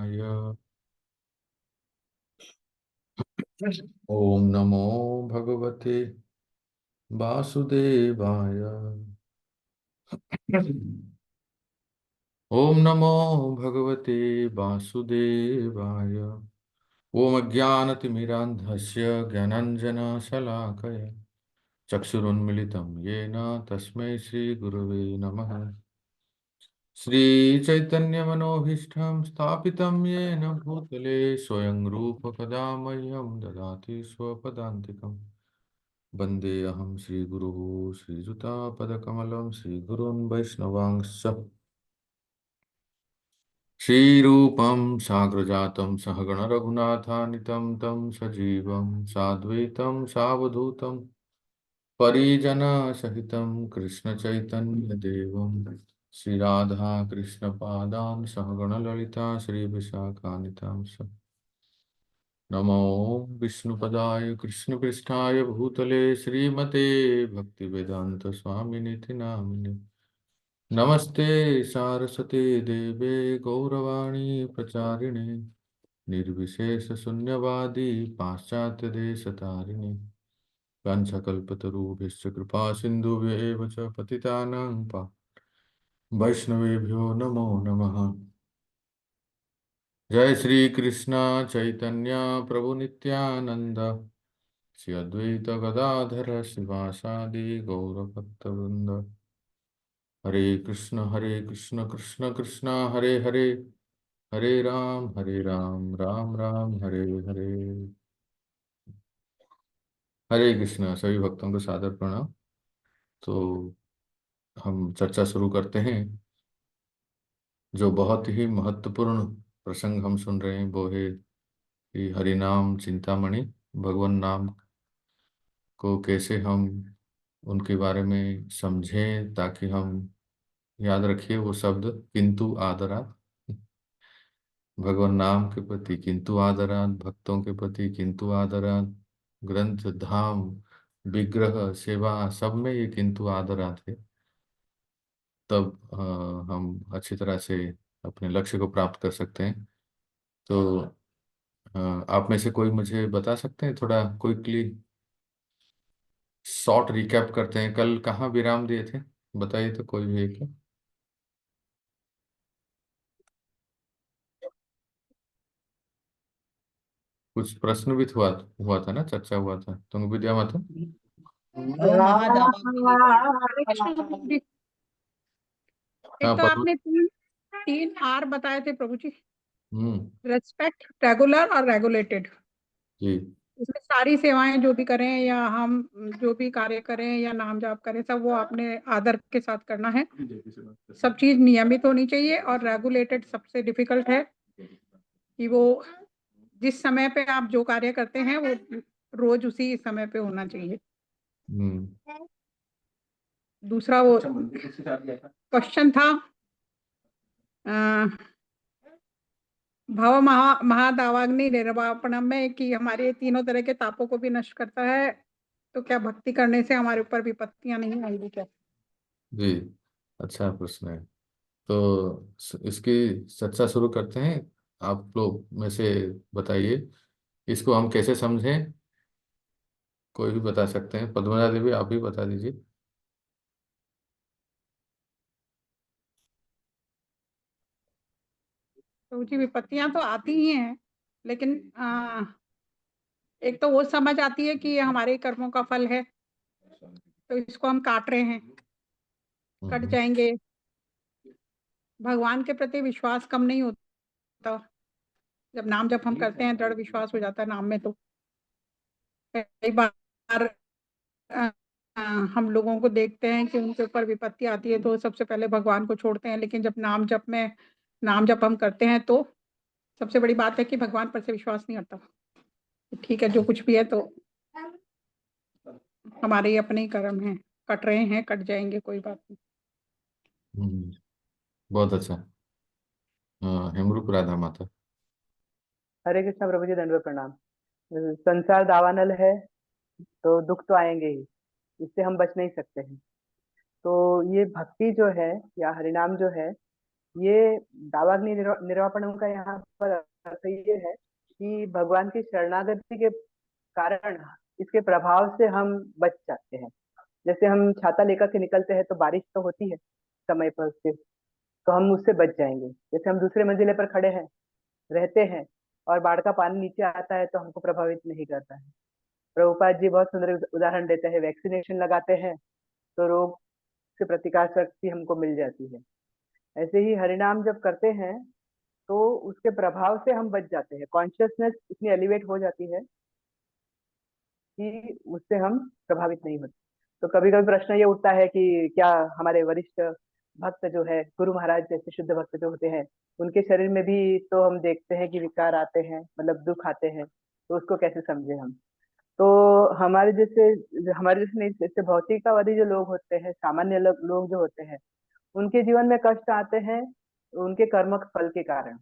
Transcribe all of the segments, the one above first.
शिवाय। ओम नमो भगवते वासुदेवाय। ओम नमो भगवते वासुदेवाय। ओम अज्ञानतिमिरान्धस्य ज्ञानाञ्जनशलाकया चक्षुरुन्मिलितं येन तस्मै श्रीगुरवे नमः। श्रीचैतन्यमनोभीष्टं स्थापितं येन भूतले स्वयं रूपकदा मह्यं ददाति स्वपदान्तिकम्। वन्देऽहं श्रीगुरुः श्रीयुतापदकमलं श्रीगुरून् वैष्णवांश्च श्रीरूपं साग्रजातं सहगण रघुनाथान्वितं तं सजीवं साद्वैतं सावधूतं परिजनसहितं कृष्णचैतन्यदेवं श्रीराधा कृष्णपादान् सहगण ललिता श्रीविशाखान्वितां स नमो विष्णुपदाय कृष्णपृष्ठाय भूतले श्रीमते भक्तिवेदांत स्वामिनिति नामिने। नमस्ते सारस्वते देवे गौरवाणी प्रचारिणे निर्विशेष शून्यवादी पाश्चात्य देश तारिणे वाञ्छाकल्पतरुभ्यश्च कृपा सिन्धुभ्येव च पतितानां वैष्णवेभ्यो नमो नमः। जय श्री कृष्ण चैतन्य प्रभु नित्यानंद श्री अद्वैत गदाधर शिवासादि गौरभक्तवृंद। हरे कृष्ण कृष्ण कृष्ण हरे हरे, हरे राम राम राम हरे हरे। हरे कृष्ण सभी भक्तों को सादर प्रणाम। तो हम चर्चा शुरू करते हैं। जो बहुत ही महत्वपूर्ण प्रसंग हम सुन रहे हैं वो है कि हरिनाम चिंतामणि, भगवान नाम को कैसे हम उनके बारे में समझें ताकि हम याद रखिए वो शब्द किंतु आदरात। भगवान नाम के प्रति किंतु आदरात, भक्तों के प्रति किंतु आदरात, ग्रंथ धाम विग्रह सेवा सब में ये किंतु आदरात है। तब हम अच्छी तरह से अपने लक्ष्य को प्राप्त कर सकते हैं। तो आप में से कोई मुझे बता सकते हैं, थोड़ा क्विकली शॉर्ट रिकैप करते हैं, कल कहाँ विराम दिए थे? बताइए तो कोई भी एक। कुछ प्रश्न भी हुआ हुआ था ना, चर्चा हुआ था तुंग विद्या मत। हाँ एक तो पद्म। आपने तीन तीन आर बताए थे प्रभु जी। हम्म। रेस्पेक्ट, रेगुलर और रेगुलेटेड। जी। इसमें सारी सेवाएं जो भी करें या हम जो भी कार्य करें या नाम जाप करें, सब वो आपने आदर के साथ करना है। सब चीज नियमित होनी चाहिए। और रेगुलेटेड सबसे डिफिकल्ट है कि वो जिस समय पे आप जो कार्य करते हैं वो रोज उसी समय पे होना चाहिए। हम्म। दूसरा वो क्वेश्चन था अ, भव महादावाग्नि निर्वापणम में, कि हमारे तीनों तरह के तापों को भी नष्ट करता है। तो क्या भक्ति करने से हमारे ऊपर विपत्तियां नहीं आएंगी क्या? जी, अच्छा प्रश्न है। तो इसकी चर्चा शुरू करते हैं। आप लोग में से बताइए इसको हम कैसे समझें। कोई भी बता सकते हैं, पद्मजा देवी आप भी बता दीजिए। तो जी विपत्तियां तो आती ही हैं, लेकिन एक तो वो समझ आती है कि ये हमारे कर्मों का फल है, तो इसको हम काट रहे हैं, कट हम्म। जाएंगे। भगवान के प्रति विश्वास कम नहीं होता। जब नाम जब हम करते हैं, दृढ़ विश्वास हो जाता है नाम में। तो कई बार अ, अ, हम लोगों को देखते हैं कि उनके ऊपर विपत्ति आती है तो सबसे पहले भगवान को छोड़ते हैं, लेकिन जब नाम जप हम करते हैं तो सबसे बड़ी बात है कि भगवान पर से विश्वास नहीं हटता। ठीक है, जो कुछ भी है तो हमारे ही अपने ही कर्म हैं, कट रहे हैं, कट जाएंगे, कोई बात नहीं। हम्म, बहुत अच्छा। हेमरूप राधा माता। हरे कृष्णा प्रभु जी, दंडवत प्रणाम। संसार दावानल है, तो दुख तो आएंगे ही, इससे हम बच नहीं सकते हैं। तो ये भक्ति जो है या हरिनाम जो है, ये दावाग्नि निर्वापणम का यहाँ पर अर्थ ये है कि भगवान की शरणागति के कारण इसके प्रभाव से हम बच जाते हैं। जैसे हम छाता लेकर के निकलते हैं तो बारिश तो होती है समय पर उससे, तो हम उससे बच जाएंगे। जैसे हम दूसरे मंजिले पर खड़े हैं, रहते हैं, और बाढ़ का पानी नीचे आता है तो हमको प्रभावित नहीं करता है। प्रभुपाद जी बहुत सुंदर उदाहरण देते हैं, वैक्सीनेशन लगाते हैं तो रोग से प्रतिकार शक्ति हमको मिल जाती है। ऐसे ही हरिनाम जब करते हैं तो उसके प्रभाव से हम बच जाते हैं, कॉन्शियसनेस इतनी एलिवेट हो जाती है कि उससे हम प्रभावित नहीं होते। तो कभी कभी प्रश्न ये उठता है कि क्या हमारे वरिष्ठ भक्त जो है, गुरु महाराज जैसे शुद्ध भक्त जो होते हैं, उनके शरीर में भी तो हम देखते हैं कि विकार आते हैं, मतलब दुख आते हैं, तो उसको कैसे समझे हम। तो हमारे जैसे नहीं, जैसे भौतिकवादी जो लोग होते हैं, सामान्य लोग जो होते हैं, उनके जीवन में कष्ट आते हैं उनके कर्मक फल के कारण।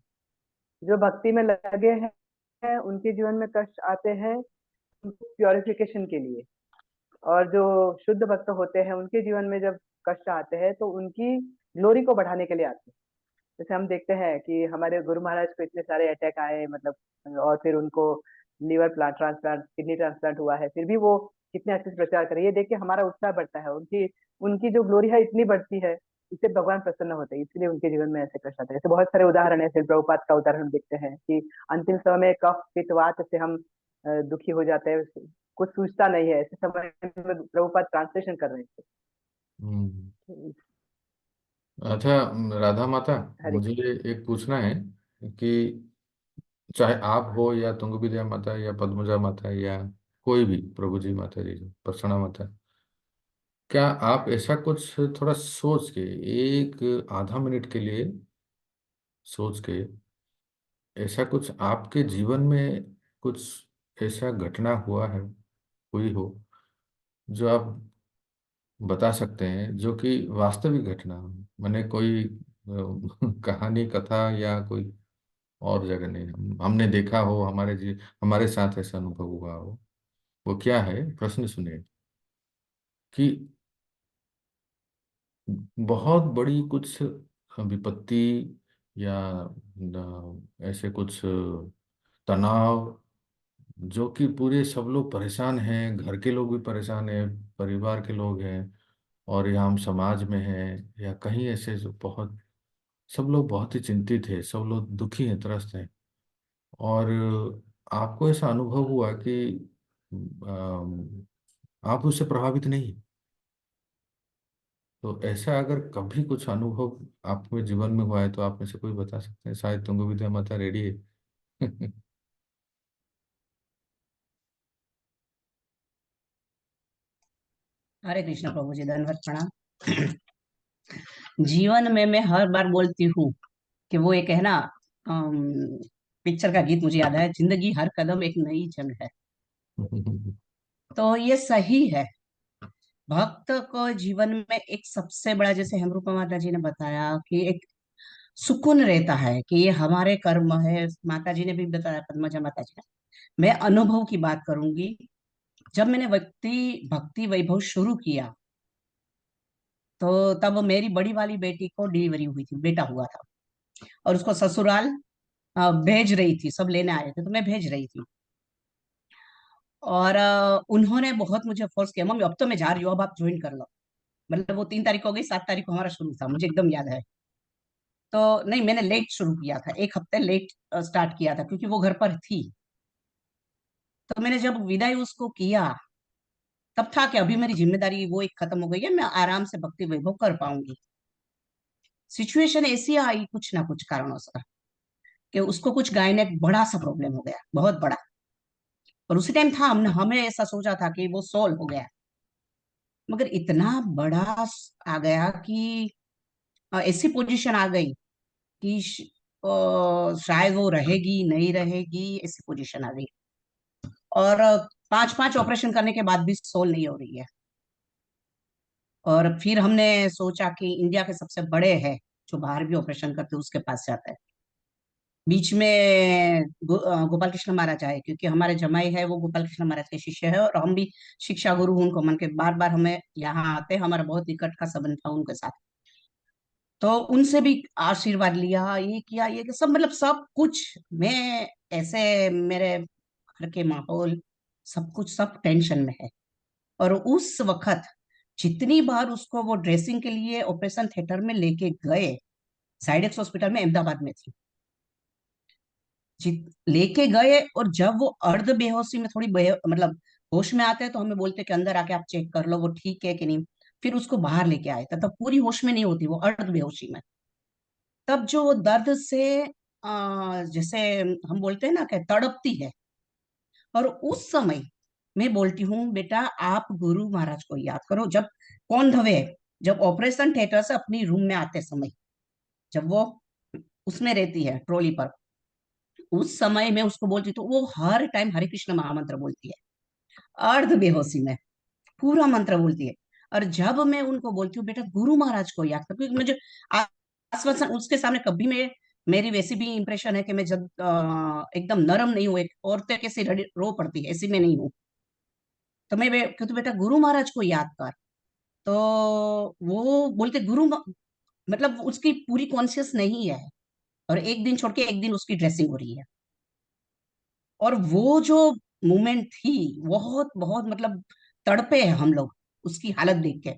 जो भक्ति में लगे हैं उनके जीवन में कष्ट आते हैं प्योरिफिकेशन के लिए। और जो शुद्ध भक्त होते हैं उनके जीवन में जब कष्ट आते हैं तो उनकी ग्लोरी को बढ़ाने के लिए आते हैं। जैसे हम देखते हैं कि हमारे गुरु महाराज को इतने सारे अटैक आए, मतलब, और फिर उनको liver plant transplant, kidney transplant हुआ है, फिर भी वो कितने अच्छे से प्रचार करे, ये देख के हमारा उत्साह बढ़ता है। उनकी उनकी जो ग्लोरी है इतनी बढ़ती है, इससे भगवान प्रसन्न होते हैं, इसलिए उनके जीवन में ऐसे कष्ट आते हैं। ऐसे बहुत सारे उदाहरण है, फिर प्रभुपाद का उदाहरण हम देखते हैं कि अंतिम समय में कफ पित्त वात से हम दुखी हो जाते हैं, कुछ सूझता नहीं है, ऐसे समय में प्रभुपाद ट्रांसलेशन कर रहे हम्म। थे। अच्छा, राधा माता, हरे मुझे एक पूछना है कि चाहे आप हो या तुंग विद्या माता या पद्मजा माता या कोई भी प्रभु जी माता जी, प्रसन्ना माता, क्या आप ऐसा कुछ थोड़ा सोच के, एक आधा मिनट के लिए सोच के, ऐसा कुछ आपके जीवन में कुछ ऐसा घटना हुआ है, हुई हो, जो आप बता सकते हैं, जो कि वास्तविक घटना हो, मैंने कोई कहानी कथा या कोई और जगह नहीं, हमने देखा हो, हमारे साथ ऐसा अनुभव हुआ हो। वो क्या है, प्रश्न सुनिए कि बहुत बड़ी कुछ विपत्ति या ऐसे कुछ तनाव, जो कि पूरे सब लोग परेशान हैं, घर के लोग भी परेशान हैं, परिवार के लोग हैं, और या हम समाज में हैं या कहीं ऐसे, जो बहुत सब लोग बहुत ही चिंतित हैं, सब लोग दुखी हैं, त्रस्त हैं, और आपको ऐसा अनुभव हुआ कि आप उससे प्रभावित नहीं। तो ऐसा अगर कभी कुछ अनुभव आपके जीवन में हुआ है तो आप में से कोई बता सकते हैं, शायद तुंग विद्या माता रेडी है। हरे कृष्ण प्रभु जी, दंडवत प्रणाम। जीवन में मैं हर बार बोलती हूँ कि वो एक है ना, पिक्चर का गीत मुझे याद है, जिंदगी हर कदम एक नई जंग है। तो ये सही है। भक्त को जीवन में एक सबसे बड़ा, जैसे हेमरूपा माता जी ने बताया कि एक सुकून रहता है कि ये हमारे कर्म है। माता जी ने भी बताया, पद्मजा माता जी ने। मैं अनुभव की बात करूंगी। जब मैंने भक्ति भक्ति वैभव शुरू किया तो तब मेरी बड़ी वाली बेटी को डिलीवरी हुई थी, बेटा हुआ था, और उसको ससुराल भेज रही थी, सब लेने आए थे तो मैं भेज रही थी। और उन्होंने बहुत मुझे फोर्स किया, मम्मी अब तो मैं जा रही हूँ, अब आप ज्वाइन कर लो। मतलब वो 3 तारीख हो गई, 7 तारीख को हमारा शुरू था, मुझे एकदम याद है। तो नहीं, मैंने लेट शुरू किया था, एक हफ्ते लेट स्टार्ट किया था, क्योंकि वो घर पर थी। तो मैंने जब विदाई उसको किया, तब था कि अभी मेरी जिम्मेदारी वो एक खत्म हो गई है, मैं आराम से भक्ति वैभव कर पाऊंगी। सिचुएशन ऐसी आई कुछ ना कुछ कारणों से कि उसको कुछ गायनेक बड़ा सा प्रॉब्लम हो गया, बहुत बड़ा। और उसी टाइम था, हमने हमें ऐसा सोचा था कि वो सोल्व हो गया, मगर इतना बड़ा आ गया कि ऐसी पोजीशन आ गई कि शायद वो रहेगी नहीं रहेगी, ऐसी पोजीशन आ गई। और 5-5 ऑपरेशन करने के बाद भी सोल्व नहीं हो रही है। और फिर हमने सोचा कि इंडिया के सबसे बड़े है जो बाहर भी ऑपरेशन करते हैं, उसके पास जाता है। बीच में गोपाल कृष्ण महाराज आए, क्योंकि हमारे जमाई है वो गोपाल कृष्ण महाराज के शिष्य है, और हम भी शिक्षा गुरु हूं उनको मन के, बार बार हमें यहाँ आते, हमारा बहुत निकट का संबंध था उनके साथ। तो उनसे भी आशीर्वाद लिया, ये किया, ये किया, सब मतलब सब कुछ। मैं ऐसे, मेरे घर के माहौल सब कुछ, सब टेंशन में है। और उस वक्त जितनी बार उसको वो ड्रेसिंग के लिए ऑपरेशन थिएटर में लेके गए, साइडेक्स हॉस्पिटल में अहमदाबाद में थी, लेके गए, और जब वो अर्ध बेहोशी में थोड़ी मतलब होश में आते हैं, तो हमें बोलते हैं कि अंदर आके आप चेक कर लो वो ठीक है कि नहीं। फिर उसको बाहर लेके आए थे, तब पूरी होश में नहीं होती, वो अर्ध बेहोशी में। तब जो दर्द से जैसे हम बोलते हैं ना कि तड़पती है। और उस समय मैं बोलती हूँ, बेटा आप गुरु महाराज को याद करो। जब कौन धवे, जब ऑपरेशन थिएटर से अपनी रूम में आते समय, जब वो उसमें रहती है ट्रॉली पर, उस समय मैं उसको बोलती, तो वो हर टाइम हरे कृष्ण महामंत्र बोलती है, अर्ध बेहोशी में पूरा मंत्र बोलती है। और जब मैं उनको बोलती हूँ बेटा गुरु महाराज को याद कर, क्योंकि मुझे आश्वासन उसके सामने कभी मैं, मेरी वैसी भी इंप्रेशन है कि मैं जब एकदम नरम नहीं हूँ, एक औरतें कैसे रो पड़ती है ऐसी मैं नहीं हूँ। तो मैं कहती बेटा गुरु महाराज को याद कर। तो वो बोलते मतलब उसकी पूरी कॉन्शियस नहीं है, और एक दिन छोड़ के एक दिन उसकी ड्रेसिंग हो रही है। और वो जो मोमेंट थी, बहुत बहुत मतलब तड़पे हैं हम लोग उसकी हालत देख के।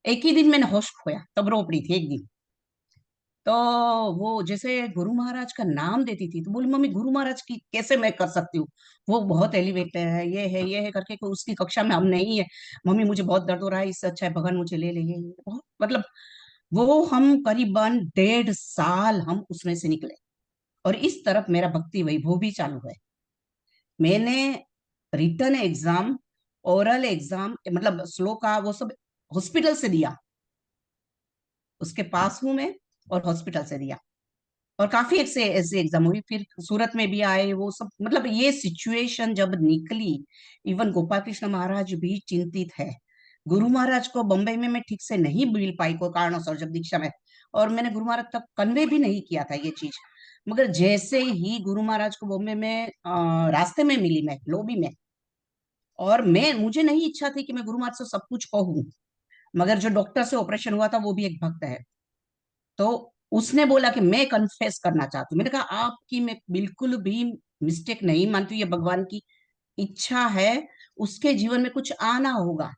एक ही दिन मैंने होश खोया, तब रो पड़ी थी एक दिन। तो वो जैसे गुरु महाराज का नाम देती थी, तो बोली मम्मी गुरु महाराज की कैसे मैं कर सकती हूँ, वो बहुत एलिवेटेड है, ये है करके, कोई उसकी कक्षा में हम नहीं है। मम्मी मुझे बहुत दर्द हो रहा है, इससे अच्छा है भगवान मुझे ले ले, ये बहुत मतलब। वो हम करीबन 1.5 साल हम उसमें से निकले, और इस तरफ मेरा भक्ति वैभव भी चालू है। मैंने रिटर्न एग्जाम, ओरल एग्जाम, मतलब स्लो का वो सब हॉस्पिटल से दिया, उसके पास हूं मैं, और हॉस्पिटल से दिया। और काफी ऐसे ऐसे एग्जाम हुई, फिर सूरत में भी आए वो सब, मतलब ये सिचुएशन जब निकली, इवन गोपाल कृष्ण महाराज भी चिंतित है। गुरु महाराज को बम्बई में मैं ठीक से नहीं मिल पाई कोई कारणों जब दीक्षा में, और मैंने गुरु महाराज तक कन्वे भी नहीं किया था ये चीज। मगर जैसे ही गुरु महाराज को बॉम्बे में रास्ते में मिली, मैं लॉबी में, और मैं, मुझे नहीं इच्छा थी कि मैं गुरु महाराज से सब कुछ कहूं, मगर जो डॉक्टर से ऑपरेशन हुआ था वो भी एक भक्त है। तो उसने बोला कि मैं कन्फेस करना चाहती हूँ। मैंने कहा आपकी मैं बिल्कुल भी मिस्टेक नहीं मानती हूँ, ये भगवान की इच्छा है, उसके जीवन में कुछ आना होगा।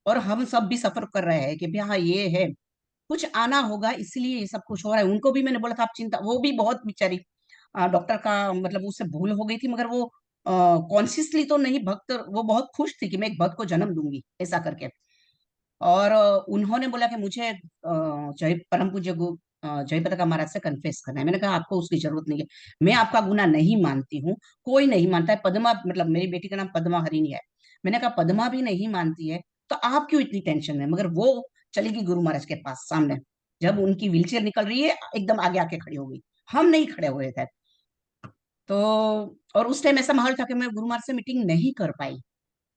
और हम सब भी सफर कर रहे हैं कि भैया हाँ ये है, कुछ आना होगा, इसलिए ये सब कुछ हो रहा है। उनको भी मैंने बोला था आप चिंता, वो भी बहुत बेचारी डॉक्टर का मतलब उससे भूल हो गई थी, मगर वो कॉन्शियसली तो नहीं, भक्त वो बहुत खुश थी कि मैं एक भक्त को जन्म दूंगी ऐसा करके। और उन्होंने बोला कि मुझे जय परम पूज्य जय पताका महाराज से कन्फेस करना है। मैंने कहा आपको उसकी जरूरत नहीं है, मैं आपका गुनाह नहीं मानती हूँ, कोई नहीं मानता है। पद्मा, मतलब मेरी बेटी का नाम पद्मा हरिणी है। मैंने कहा पद्मा भी नहीं मानती है, तो आप क्यों इतनी टेंशन में। मगर वो चलेगी गुरु महाराज के पास सामने, जब उनकी व्हीलचेयर निकल रही है एकदम आगे आके खड़ी हो गई, हम नहीं खड़े हुए थे। तो और उस टाइम ऐसा माहौल था कि मैं गुरु महाराज से मीटिंग नहीं कर पाई,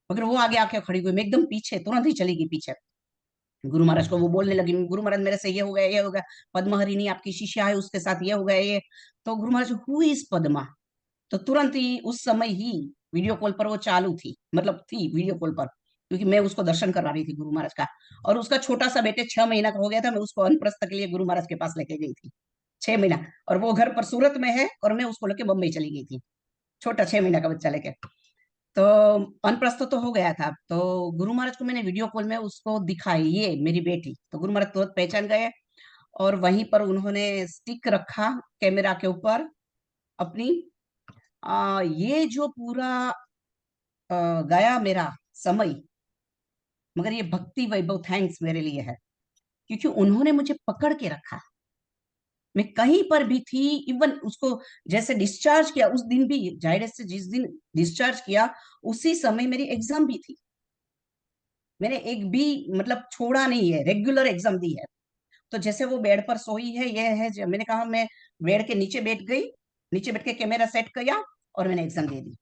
मगर वो आगे आके खड़ी हुई, मैं एकदम पीछे, तुरंत ही चली गई पीछे। गुरु महाराज को वो बोलने लगी, गुरु महाराज मेरे से ये हो गया, ये हो गया, पद्मा हरिणी आपकी शिष्या है, उसके साथ ये हो गया ये। तो गुरु महाराज हु इज पद्मा। तो तुरंत ही उस समय ही वीडियो कॉल पर वो चालू थी, मतलब थी वीडियो कॉल पर, क्योंकि मैं उसको दर्शन करवा रही थी गुरु महाराज का। और उसका छोटा सा बेटे 6 महीना का हो गया था, मैं उसको अनप्रस्थ के लिए गुरु महाराज के पास लेके गई थी, 6 महीना। और वो घर पर सूरत में है, और मैं उसको लेके बम्बई चली गई थी, छोटा 6 महीना का बच्चा लेके। तो अनप्रस्थ तो हो गया था, तो गुरु महाराज को मैंने वीडियो कॉल में उसको दिखाई ये मेरी बेटी, तो गुरु महाराज तुरंत पहचान गए। और वहीं पर उन्होंने स्टिक रखा कैमरा के ऊपर अपनी। ये जो पूरा गया मेरा समय, मगर ये भक्ति वैभव थैंक्स मेरे लिए है, क्योंकि उन्होंने मुझे पकड़ के रखा। मैं कहीं पर भी थी, इवन उसको जैसे डिस्चार्ज किया उस दिन भी, जायडेस से जिस दिन डिस्चार्ज किया उसी समय मेरी एग्जाम भी थी। मैंने एक भी मतलब छोड़ा नहीं है, रेगुलर एग्जाम दी है। तो जैसे वो बेड पर सोई है, ये है मैंने कहा मैं बेड के नीचे बैठ गई, नीचे बैठ के कैमरा सेट किया, और मैंने एग्जाम दे दी।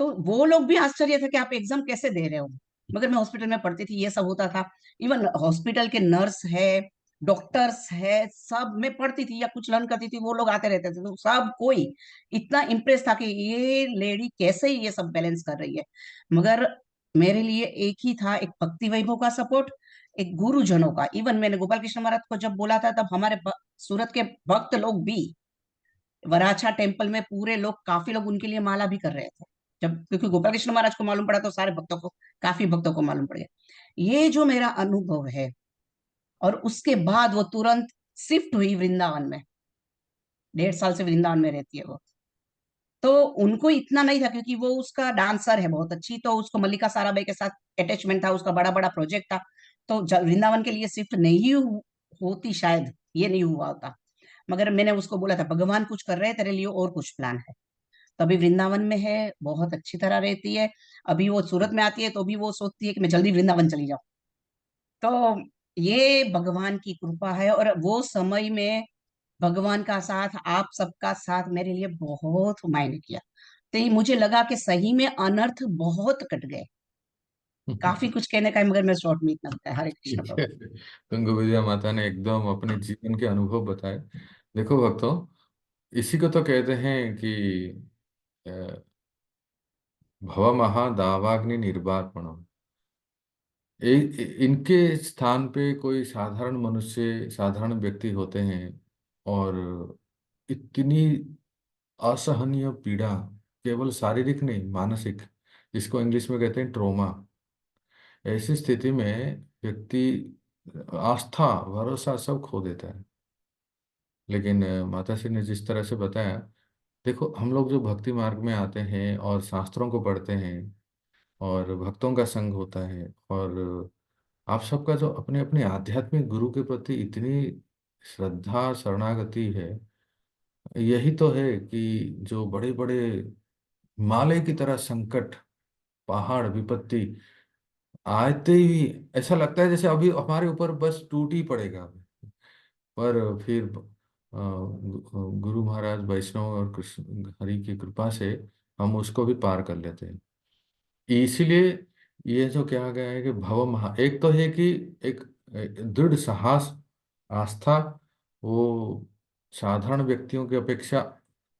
तो वो लोग भी आश्चर्य था कि आप एग्जाम कैसे दे रहे हो। मगर मैं हॉस्पिटल में पढ़ती थी, ये सब होता था। इवन हॉस्पिटल के नर्स है, डॉक्टर्स है, सब मैं पढ़ती थी या कुछ लर्न करती थी, वो लोग आते रहते थे, तो सब कोई इतना इम्प्रेस था कि ये लेडी कैसे ये सब बैलेंस कर रही है। मगर मेरे लिए एक ही था, एक भक्ति वैभव का सपोर्ट, एक गुरुजनों का। इवन मैंने गोपाल कृष्ण महाराज को जब बोला था, तब हमारे सूरत के भक्त लोग भी वराछा टेम्पल में पूरे लोग, काफी लोग उनके लिए माला भी कर रहे थे। जब क्योंकि गोपाल कृष्ण महाराज को मालूम पड़ा तो सारे भक्तों को, काफी भक्तों को मालूम पड़ गया। ये जो मेरा अनुभव है, और उसके बाद वो तुरंत शिफ्ट हुई वृंदावन में। 1.5 साल से वृंदावन में रहती है वो। तो उनको इतना नहीं था, क्योंकि वो उसका डांसर है बहुत अच्छी, तो उसको मल्लिका साराभाई के साथ अटैचमेंट था, उसका बड़ा बड़ा प्रोजेक्ट था। तो वृंदावन के लिए शिफ्ट नहीं होती शायद, ये नहीं हुआ होता। मगर मैंने उसको बोला था, भगवान कुछ कर रहे हैं तेरे लिए, और कुछ प्लान है। तो अभी वृंदावन में है, बहुत अच्छी तरह रहती है। अभी वो सूरत में आती है तो भी वो सोचती है कि मैं जल्दी वृंदावन चली जाऊं। तो ये भगवान की कृपा है। और वो समय में भगवान का साथ, आप सबका साथ मेरे लिए बहुत मायने किया। तो ये मुझे लगा कि सही में अनर्थ बहुत कट गए। काफी कुछ कहने का है, मगर मैं शॉर्ट में इतना बताया। हरे कृष्ण ठीक प्रभु। है। गंगू विद्या माता ने एकदम अपने जीवन के अनुभव बताए। देखो भक्तों, इसी को तो कहते हैं कि अ, भव महा दावाग्नि निर्वापणम। इनके स्थान पे कोई साधारण मनुष्य, साधारण व्यक्ति होते हैं, और इतनी असहनीय पीड़ा, केवल शारीरिक नहीं, मानसिक, जिसको इंग्लिश में कहते हैं ट्रोमा, ऐसी स्थिति में व्यक्ति आस्था, भरोसा सब खो देता है। लेकिन माता श्री ने जिस तरह से बताया, देखो हम लोग जो भक्ति मार्ग में आते हैं और शास्त्रों को पढ़ते हैं और भक्तों का संग होता है, और आप सबका जो अपने अपने आध्यात्मिक गुरु के प्रति इतनी श्रद्धा शरणागति है, यही तो है कि जो बड़े बड़े हिमालय की तरह संकट, पहाड़, विपत्ति आते ही ऐसा लगता है जैसे अभी हमारे ऊपर बस टूट ही पड़ेगा। पर फिर गुरु महाराज, वैष्णव और कृष्ण हरि की कृपा से हम उसको भी पार कर लेते हैं। इसीलिए ये जो कहा गया है कि भव महा, एक तो है कि एक दृढ़ साहस, आस्था, वो साधारण व्यक्तियों की अपेक्षा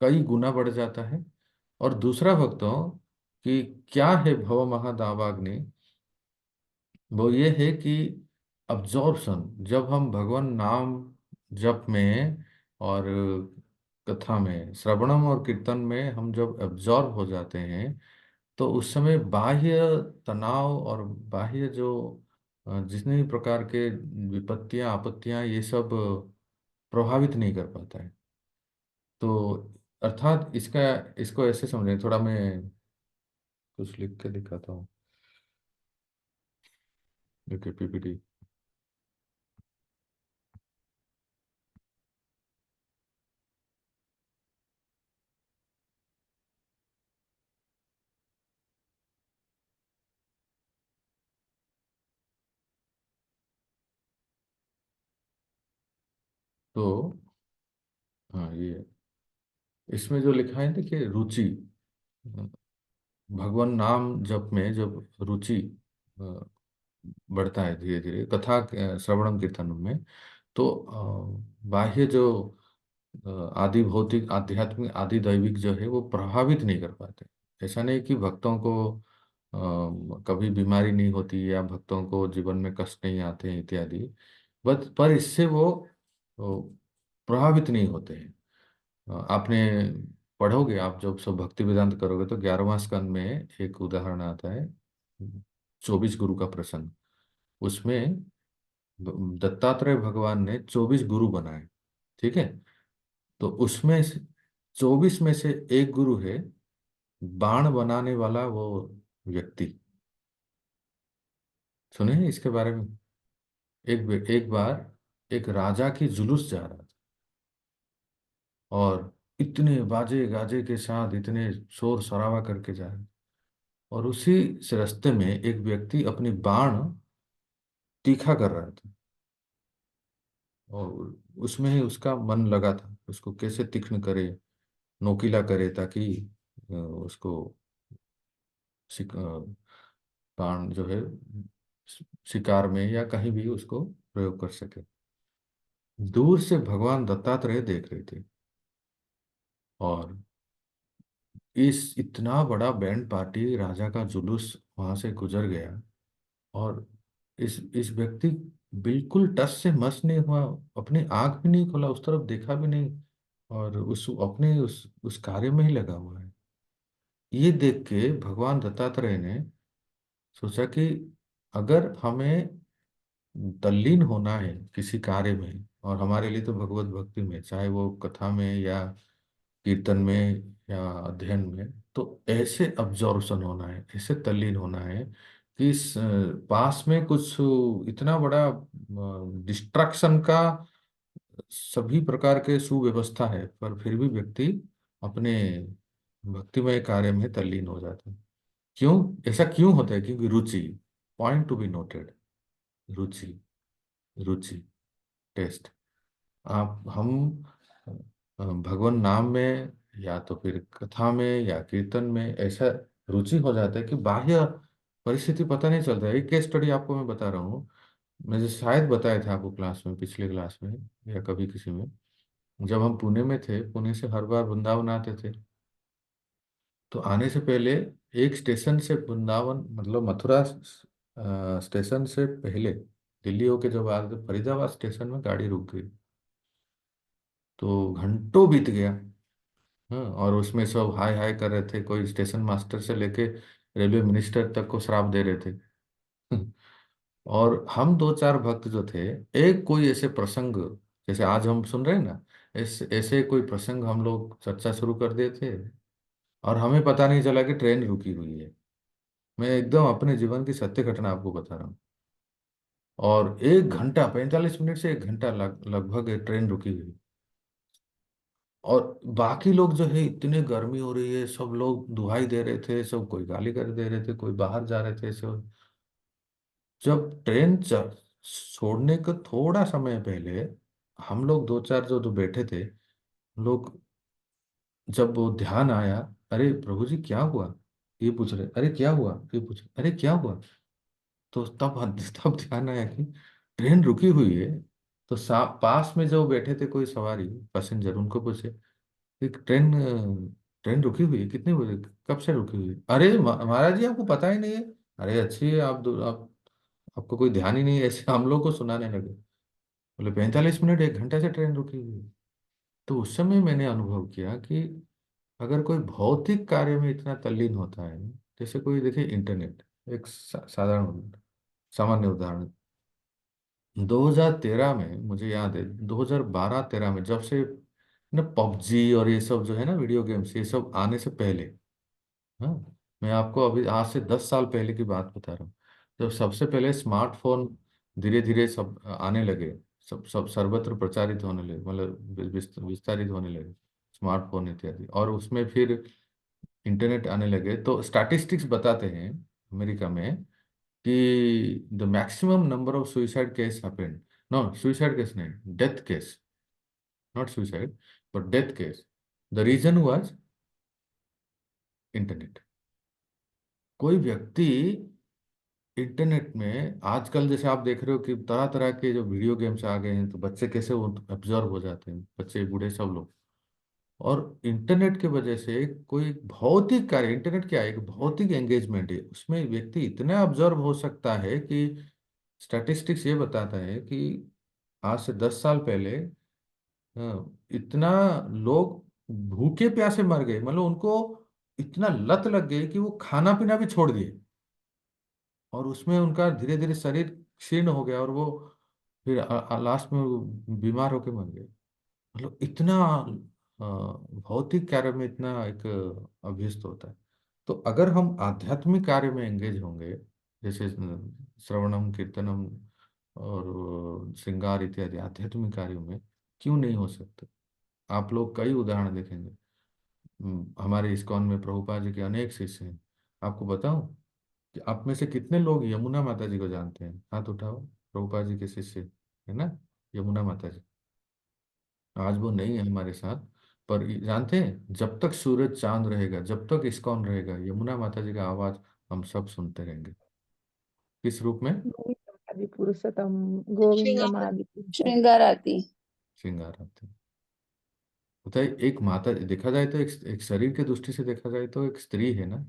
कई गुना बढ़ जाता है। और दूसरा भक्तों कि क्या है भव महादावाग्नि, वो ये है कि अब्जॉर्प्शन, जब हम भगवान नाम जप में और कथा में, श्रवणम और कीर्तन में हम जब एब्जॉर्ब हो जाते हैं, तो उस समय बाह्य तनाव और बाह्य जो जितने भी प्रकार के विपत्तियां, आपत्तियां, ये सब प्रभावित नहीं कर पाता है। तो अर्थात इसका, इसको ऐसे समझें, थोड़ा मैं कुछ लिख के दिखाता हूँ। देखिए पीपीटी। तो हाँ, ये इसमें जो लिखा है, देखिए रुचि, भगवान नाम जप में जब रुचि अ, बढ़ता है धीरे धीरे कथा श्रवणम कीर्तन में, तो बाह्य जो आदि भौतिक, आध्यात्मिक, आदि दैविक जो है वो प्रभावित नहीं कर पाते। ऐसा नहीं कि भक्तों को कभी बीमारी नहीं होती या भक्तों को जीवन में कष्ट नहीं आते हैं इत्यादि, बस पर इससे वो प्रभावित नहीं होते हैं। आपने पढ़ोगे, आप जब सब भक्ति वेदांत करोगे तो 11वां स्कंद में एक उदाहरण आता है, 24 गुरु का प्रसंग। उसमें दत्तात्रेय भगवान ने 24 गुरु बनाए, ठीक है। तो उसमें 24 में से एक गुरु है बाण बनाने वाला वो व्यक्ति। सुने हैं इसके बारे में? एक बार एक राजा की जुलूस जा रहा था, और इतने बाजे गाजे के साथ इतने शोर शराबा करके जा रहे, और उसी से रास्ते में एक व्यक्ति अपनी बाण तीखा कर रहा था, और उसमें ही उसका मन लगा था, उसको कैसे तीक्ष्ण करे, नोकीला करे, ताकि उसको बाण जो है शिकार में या कहीं भी उसको प्रयोग कर सके। दूर से भगवान दत्तात्रेय देख रहे थे, और इस इतना बड़ा बैंड पार्टी, राजा का जुलूस वहां से गुजर गया, और इस व्यक्ति बिल्कुल टस से मस नहीं हुआ, अपनी आंख भी नहीं खोला, उस तरफ देखा भी नहीं, और उस कार्य में ही लगा हुआ है। ये देख के भगवान दत्तात्रेय ने सोचा कि अगर हमें तल्लीन होना है किसी कार्य में, और हमारे लिए तो भगवत भक्ति में, चाहे वो कथा में या कीर्तन में या अध्ययन में, तो ऐसे अब्जॉर्प्शन होना है, ऐसे तल्लीन होना है कि पास में कुछ इतना बड़ा डिस्ट्रक्शन का सभी प्रकार के सुव्यवस्था है, पर फिर भी व्यक्ति अपने भक्तिमय कार्य में तल्लीन हो जाता है। क्यों? ऐसा क्यों होता है? क्योंकि रुचि, पॉइंट टू बी नोटेड, रुचि, रुचि, टेस्ट। आप हम भगवान नाम में या तो फिर कथा में या कीर्तन में ऐसा रुचि हो जाता है कि बाह्य परिस्थिति पता नहीं चलता है। एक केस स्टडी आपको मैं बता रहा हूँ, मुझे शायद बताया था आपको क्लास में, पिछले क्लास में या कभी किसी में। जब हम पुणे में थे, पुणे से हर बार वृंदावन आते थे, तो आने से पहले एक स्टेशन से वृंदावन, मतलब मथुरा स्टेशन से पहले दिल्ली होके जब आते थे, फरीदाबाद स्टेशन में गाड़ी रुक गई, तो घंटों बीत गया। हाँ, और उसमें सब हाय हाय कर रहे थे, कोई स्टेशन मास्टर से लेके रेलवे मिनिस्टर तक को श्राप दे रहे थे। और हम दो चार भक्त जो थे, एक कोई ऐसे प्रसंग जैसे आज हम सुन रहे हैं ना, ऐसे कोई प्रसंग हम लोग चर्चा शुरू कर दिए थे, और हमें पता नहीं चला कि ट्रेन रुकी हुई है। मैं एकदम अपने जीवन की सत्य घटना आपको बता रहा हूँ। और 1 घंटा 45 मिनट से 1 घंटा लगभग ट्रेन रुकी हुई। और बाकी लोग जो है, इतने गर्मी हो रही है, सब लोग दुहाई दे रहे थे, सब कोई गाली कर दे रहे थे, कोई बाहर जा रहे थे सब। जब ट्रेन छोड़ने को थोड़ा समय पहले, हम लोग दो चार जो बैठे थे लोग, जब वो ध्यान आया, अरे प्रभु जी क्या हुआ, ये पूछ रहे, अरे क्या हुआ, ये पूछ रहे, अरे क्या हुआ, तो तब ध्यान आया कि ट्रेन रुकी हुई है। तो पास में जो बैठे थे कोई सवारी पैसेंजर, उनको पूछे कि ट्रेन रुकी हुई है, कितने बजे, कब से रुकी हुई है? अरे महाराज जी आपको पता ही नहीं है, अरे अच्छी है, आप आपको कोई ध्यान ही नहीं है, ऐसे हम लोग को सुनाने लगे। बोले 45 मिनट 1 घंटे से ट्रेन रुकी हुई है। तो उस समय मैंने अनुभव किया कि अगर कोई भौतिक कार्य में इतना तल्लीन होता है, जैसे कोई देखिए इंटरनेट, एक साधारण सामान्य उदाहरण, 2013 में मुझे याद है, 2012-13 में जब से ना पबजी और ये सब जो है ना वीडियो गेम्स, ये सब आने से पहले, हाँ, मैं आपको अभी आज से 10 साल पहले की बात बता रहा हूँ, जब सबसे पहले स्मार्टफोन धीरे धीरे सब आने लगे, सब सब सर्वत्र प्रचारित होने लगे, मतलब विस्तारित होने लगे स्मार्टफोन इत्यादि, और उसमें फिर इंटरनेट आने लगे, तो स्टैटिस्टिक्स बताते हैं अमेरिका में कि the maximum number of suicide case happened, no suicide case नहीं, death case, not suicide but death case, the reason was internet. कोई व्यक्ति इंटरनेट में आजकल, जैसे आप देख रहे हो कि तरह तरह के जो वीडियो गेम्स आ गए हैं, तो बच्चे कैसे वो ऑब्जर्व हो जाते हैं, बच्चे बूढ़े सब लोग। और इंटरनेट के वजह से कोई भौतिक कार्य, इंटरनेट क्या है, एक भौतिक एंगेजमेंट है, उसमें व्यक्ति इतना ऑब्जर्व हो सकता है कि स्टैटिस्टिक्स ये बताता है कि आज से 10 साल पहले इतना लोग भूखे प्यासे मर गए, मतलब उनको इतना लत लग गई कि वो खाना पीना भी छोड़ दिए, और उसमें उनका धीरे धीरे शरीर क्षीण हो गया, और वो फिर लास्ट में वो बीमार होकर मर गए। मतलब इतना भौतिक कार्य में इतना एक अभ्यस्त होता है। तो अगर हम आध्यात्मिक कार्य में एंगेज होंगे, जैसे श्रवणम कीर्तनम और श्रृंगार इत्यादि आध्यात्मिक कार्यों में, क्यों नहीं हो सकते? आप लोग कई उदाहरण देखेंगे। हमारे इस्कॉन में प्रभुपाद जी के अनेक शिष्य हैं। आपको बताऊं कि आप में से कितने लोग यमुना माता जी को जानते हैं? हाथ उठाओ, प्रभुपाद जी के शिष्य है ना, यमुना माता जी। आज वो नहीं है हमारे साथ, पर जानते हैं, जब तक सूरज चांद रहेगा, जब तक इस्कॉन रहेगा, यमुना माता जी का आवाज हम सब सुनते रहेंगे। किस रूप में? आदि पुरुषोत्तम गोविंदम श्रृंगार आदि पुरुषोत्तम। श्रृंगार आती। श्रृंगार आते हैं। होता है एक माता, देखा जाए तो एक शरीर के दृष्टि से देखा जाए तो एक स्त्री है ना।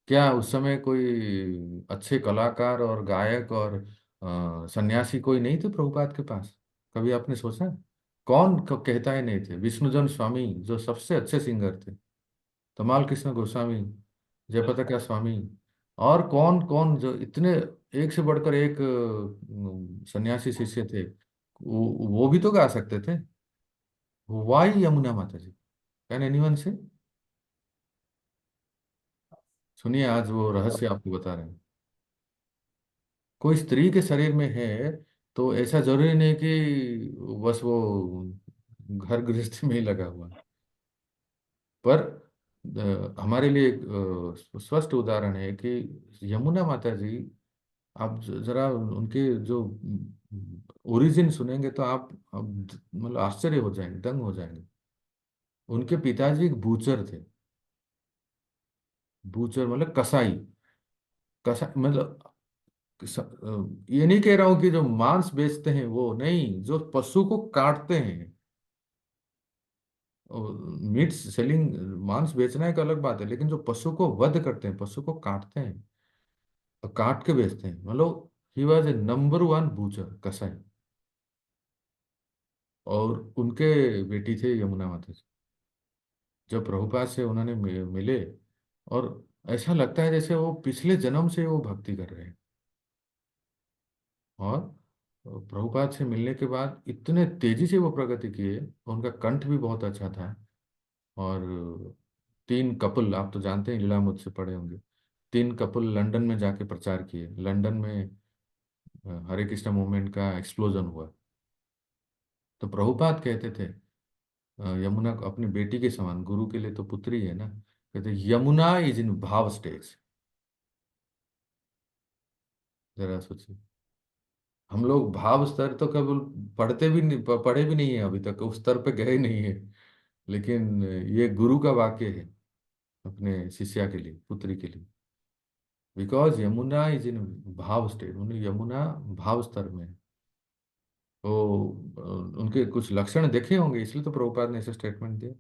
क्या उस समय कोई अच्छे कलाकार और गायक और सन्यासी कोई नहीं थे प्रभुपाद के पास? कभी आपने सोचा? कौन कहता है नहीं थे? विष्णुजन स्वामी जो सबसे अच्छे सिंगर थे, तमाल कृष्ण गोस्वामी, जयपताका स्वामी, और कौन कौन जो इतने एक से बढ़कर एक सन्यासी शिष्य थे, वो भी तो गा सकते थे। वाई यमुना माता जी, कैन एनीवन से? सुनिए, आज वो रहस्य आपको बता रहे हैं। कोई स्त्री के शरीर में है तो ऐसा जरूरी नहीं कि बस वो घर गृहस्थी में ही लगा हुआ है। पर हमारे लिए एक स्पष्ट उदाहरण है कि यमुना माता जी, आप जरा उनके जो ओरिजिन सुनेंगे तो आप मतलब आश्चर्य हो जाएंगे, दंग हो जाएंगे। उनके पिताजी एक बूचर थे। बूचर मतलब कसाई। कसाई मतलब ये नहीं कह रहा हूं कि जो मांस बेचते हैं वो नहीं, जो पशु को काटते हैं। मीट सेलिंग, मांस बेचना एक अलग बात है, लेकिन जो पशु को वध करते हैं, पशु को काटते हैं और काट के बेचते हैं, मतलब he was a number one butcher, कसाई। और उनके बेटी थे यमुना माता जी। जब प्रभुपाद से उन्होंने मिले, और ऐसा लगता है जैसे वो पिछले जन्म से वो भक्ति कर रहे हैं। और प्रभुपाद से मिलने के बाद इतने तेजी से वो प्रगति किए, उनका कंठ भी बहुत अच्छा था। और तीन कपल, आप तो जानते हैं, लीला मुझसे पढ़े होंगे, तीन कपल लंदन में जाके प्रचार किए। लंदन में हरे कृष्ण मूवमेंट का एक्सप्लोजन हुआ। तो प्रभुपाद कहते थे यमुना को अपनी बेटी के समान, गुरु के लिए तो पुत्री है ना, कहते यमुना इज इन भाव स्टेज। जरा सोचिए, हम लोग भाव स्तर तो कभी पढ़ते भी नहीं, पढ़े भी नहीं है, अभी तक उस स्तर पे गए नहीं है। लेकिन ये गुरु का वाक्य है अपने शिष्या के लिए, पुत्री के लिए। बिकॉज यमुना इज इन भाव स्टेट, उन्हें यमुना भाव स्तर में है। तो उनके कुछ लक्षण देखे होंगे, इसलिए तो प्रभुपाद ने ऐसे स्टेटमेंट दिया।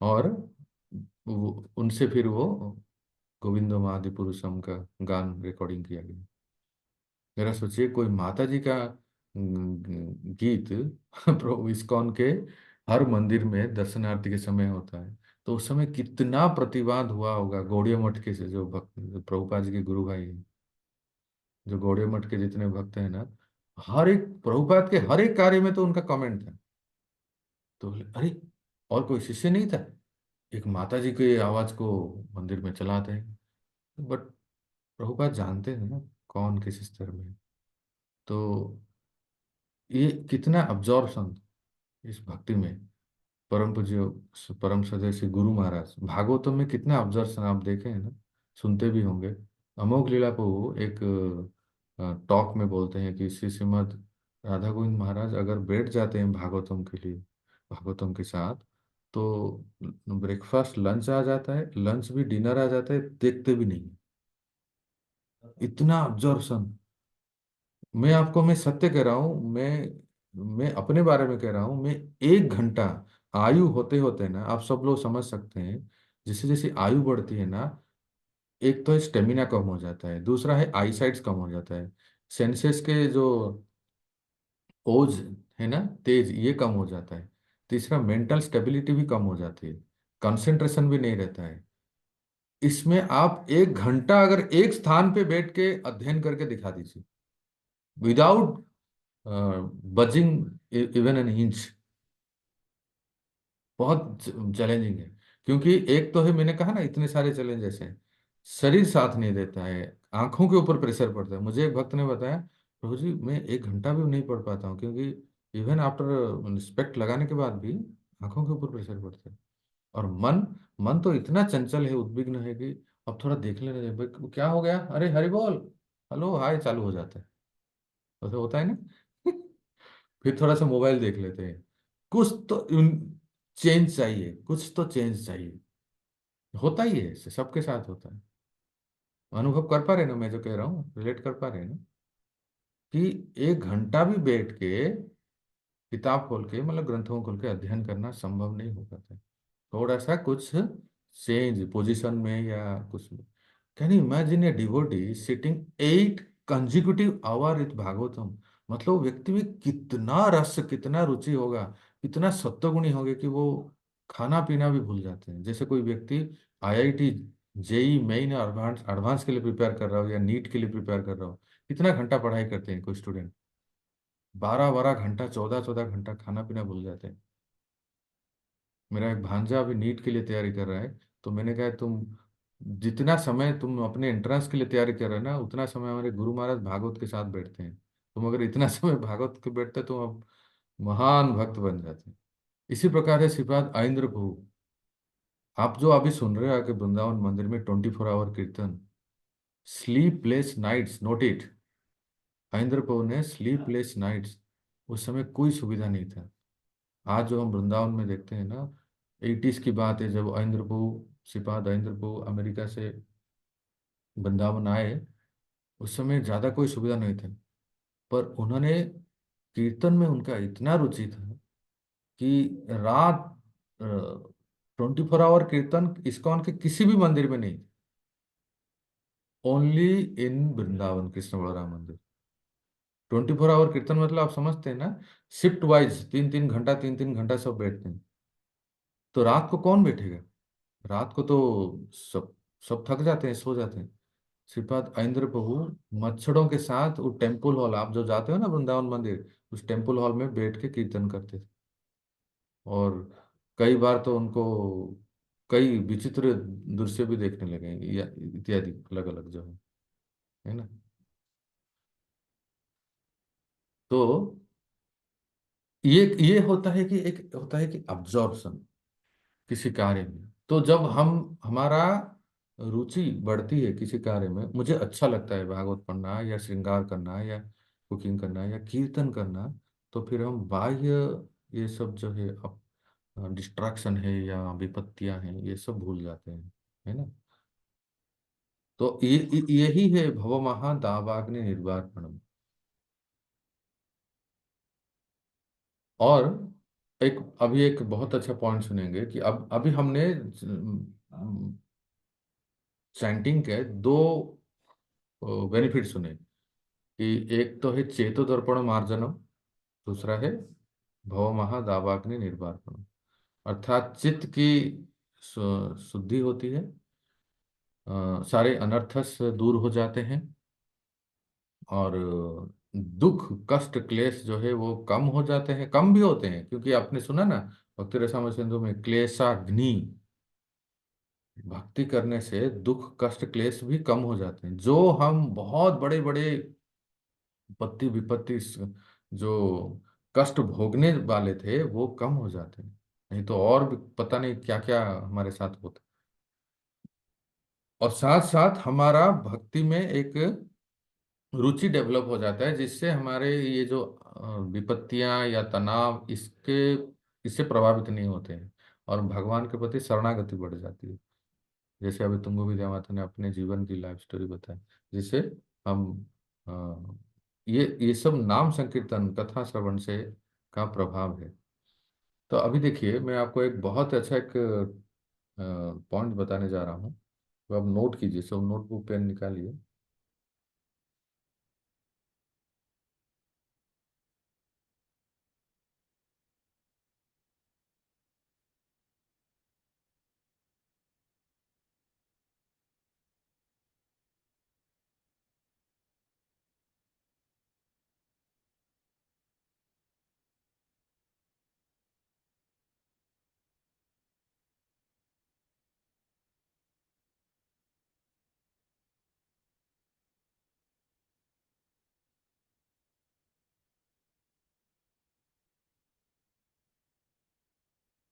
और उनसे फिर वो गोविंदो आदि पुरुषम का गान रिकॉर्डिंग किया गया। जरा सोचिए, कोई माता जी का गीत प्रभु इस्कॉन के हर मंदिर में दर्शनार्थी के समय होता है, तो उस समय कितना प्रतिवाद हुआ होगा गौड़िया मठ के से, जो भक्त प्रभुपाद जी के गुरु भाई हैं, जो गौड़िया मठ के जितने भक्त हैं ना, हर एक प्रभुपाद के हर एक कार्य में तो उनका कमेंट था। तो बोले, अरे और कोई शिष्य नहीं था, एक माता जी की आवाज को मंदिर में चलाते हैं। बट प्रभुपाद जानते हैं ना कौन किस स्तर में है। तो ये कितना अब्जॉर्प्शन इस भक्ति में। परम पूज्य परम सदय श्री गुरु महाराज भागवतम में कितना अब्जॉर्प्शन आप देखे हैं ना, सुनते भी होंगे। अमोघ लीला को एक टॉक में बोलते हैं कि श्री श्रीमद राधा गोविंद महाराज अगर बैठ जाते हैं भागवतम के लिए, भागवतम के साथ, तो ब्रेकफास्ट लंच आ जाता है, लंच भी डिनर आ जाता है, देखते भी नहीं। इतना अब्जॉर्प्शन। मैं सत्य कह रहा हूँ, मैं अपने बारे में कह रहा हूँ। मैं 1 घंटा, आयु होते होते ना, आप सब लोग समझ सकते हैं, जैसे जैसे आयु बढ़ती है ना, एक तो स्टेमिना कम हो जाता है, दूसरा है आईसाइट्स कम हो जाता है, सेंसेस के जो ओज है ना, तेज, ये कम हो जाता है। तीसरा, मेंटल स्टेबिलिटी भी कम हो जाती है, कंसंट्रेशन भी नहीं रहता है। इसमें आप 1 घंटा अगर एक स्थान पे बैठ के अध्ययन करके दिखा दीजिए, without buzzing even an inch, बहुत चैलेंजिंग है। क्योंकि एक तो है, मैंने कहा ना, इतने सारे चैलेंजेस हैं, शरीर साथ नहीं देता है, आंखों के ऊपर प्रेशर पड़ता है। मुझे एक भक्त ने बताया, प्रभु जी मैं 1 घंटा भी नहीं पढ़ पाता हूँ, क्योंकि इवन आफ्टर स्पेक्ट लगाने के बाद भी आंखों के ऊपर प्रेशर पड़ता है। और मन मन तो इतना चंचल है, उद्विग्न है कि अब थोड़ा देख लेना चाहिए, भाई क्या हो गया, अरे हरि बोल, हेलो हाय, चालू हो जाता है। वैसे होता है ना। फिर थोड़ा सा मोबाइल देख लेते हैं। कुछ तो चेंज चाहिए, कुछ तो चेंज चाहिए। होता ही है, सबके साथ होता है। अनुभव कर पा रहे ना, मैं जो कह रहा हूँ, रिलेट कर पा रहे हैं ना, कि 1 घंटा भी बैठ के किताब खोल के, मतलब ग्रंथों को खोल के अध्ययन करना संभव नहीं हो पाता है। थोड़ा सा कुछ चेंज पोजीशन में या कुछ में। Can you imagine a devotee sitting 8 consecutive hour with Bhagavatam, मतलब वो व्यक्ति में कितना रस, कितना रुचि होगा, कितना सत्वगुणी होगा कि वो खाना पीना भी भूल जाते हैं। जैसे कोई व्यक्ति IIT, JEE main advanced advanced के लिए प्रिपेयर कर रहा हो या नीट के लिए प्रिपेयर कर रहा हो, कितना घंटा पढ़ाई करते हैं कोई स्टूडेंट, 12 12 घंटा, 14 14 घंटा खाना पीना भूल जाते हैं। मेरा एक भांजा अभी नीट के लिए तैयारी कर रहा है, तो मैंने कहा तुम जितना समय तुम अपने एंट्रेंस के लिए तैयारी कर रहे हो ना, उतना समय हमारे गुरु महाराज भागवत के साथ बैठते हैं। तुम अगर इतना समय भागवत के बैठते तो अब महान भक्त बन जाते हैं। इसी प्रकार है श्रीपाद आइंद्र प्रभु। आप जो अभी सुन रहे हो कि वृंदावन मंदिर में 24 आवर कीर्तन, स्लीपलेस नाइट्स, नोट इट। आइंद्र प्रभु ने स्लीपलेस नाइट्स, उस समय कोई सुविधा नहीं था। आज जो हम वृंदावन में देखते हैं ना, 80s की बात है जब आइंद्र प्रभु, श्रीपाद आइंद्र प्रभु अमेरिका से वृंदावन आए, उस समय ज्यादा कोई सुविधा नहीं थी, पर उन्होंने कीर्तन में उनका इतना रुचि था कि रात 24 आवर कीर्तन इस्कॉन के किसी भी मंदिर में नहीं, ओनली इन वृंदावन कृष्ण बलराम मंदिर। 24 आवर कीर्तन मतलब आप समझते हैं ना, शिफ्ट वाइज 3 3 घंटा, 3 3 घंटा सब बैठते हैं। तो रात को कौन बैठेगा? रात को तो सब सब थक जाते हैं, सो जाते हैं। श्रीपाद ऐन्द्र प्रभु मच्छरों के साथ वो टेम्पल हॉल, आप जो जाते हो ना वृंदावन मंदिर, उस टेम्पल हॉल में बैठ के कीर्तन करते थे। और कई बार तो उनको कई विचित्र दृश्य भी देखने लगे, या इत्यादि अलग अलग जो है ना। तो ये होता है कि एक होता है कि अब्जॉर्प्शन किसी कार्य में। तो जब हम हमारा रुचि बढ़ती है किसी कार्य में, मुझे अच्छा लगता है भागवत पढ़ना या श्रृंगार करना या कुकिंग करना या कीर्तन करना, तो फिर हम बाह्य ये सब जो है डिस्ट्रैक्शन है या विपत्तियां हैं, ये सब भूल जाते हैं, है ना। तो यही है भव महा दावाग्नि निर्वापणम। और एक अभी एक बहुत अच्छा पॉइंट सुनेंगे कि अब अभी हमने चैंटिंग के दो बेनिफिट सुने कि एक तो है चेतो दर्पण मार्जनम, दूसरा है भव महा दावाग्नि निर्वापणम। अर्थात चित्त की शुद्धि होती है, सारे अनर्थ से दूर हो जाते हैं, और दुख कष्ट क्लेश जो है वो कम हो जाते हैं, कम भी होते हैं, क्योंकि आपने सुना ना भक्ति रसामृत सिंधु में क्लेशाग्नि, भक्ति करने से दुख कष्ट क्लेश भी कम हो जाते हैं। जो हम बहुत बड़े बड़े विपत्ति विपत्ति जो कष्ट भोगने वाले थे वो कम हो जाते हैं, नहीं तो और भी पता नहीं क्या क्या हमारे साथ होता। और साथ साथ हमारा भक्ति में एक रुचि डेवलप हो जाता है, जिससे हमारे ये जो विपत्तियां या तनाव इससे प्रभावित नहीं होते हैं, और भगवान के प्रति शरणागति बढ़ जाती है। जैसे अभी तुंगु विद्या माता ने अपने जीवन की लाइफ स्टोरी बताई, जिससे हम अ, ये सब नाम संकीर्तन कथा श्रवण से का प्रभाव है। तो अभी देखिए मैं आपको एक बहुत अच्छा एक पॉइंट बताने जा रहा हूँ, तो आप नोट कीजिए, सब नोटबुक पेन निकालिए।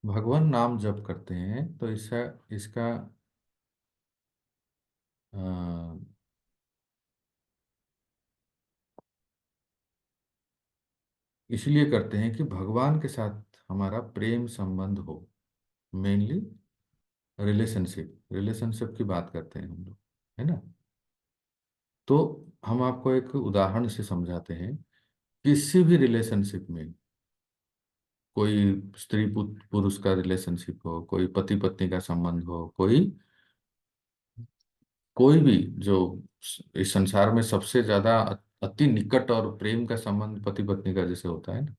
भगवान नाम जप करते हैं तो इसका इसका अ, इसलिए करते हैं कि भगवान के साथ हमारा प्रेम संबंध हो। मेनली रिलेशनशिप रिलेशनशिप की बात करते हैं हम लोग, है ना। तो हम आपको एक उदाहरण से समझाते हैं। किसी भी रिलेशनशिप में, कोई स्त्री पुरुष का रिलेशनशिप हो, कोई पति पत्नी का संबंध हो, कोई कोई भी जो इस संसार में सबसे ज्यादा अति निकट और प्रेम का संबंध पति पत्नी का जैसे होता है ना,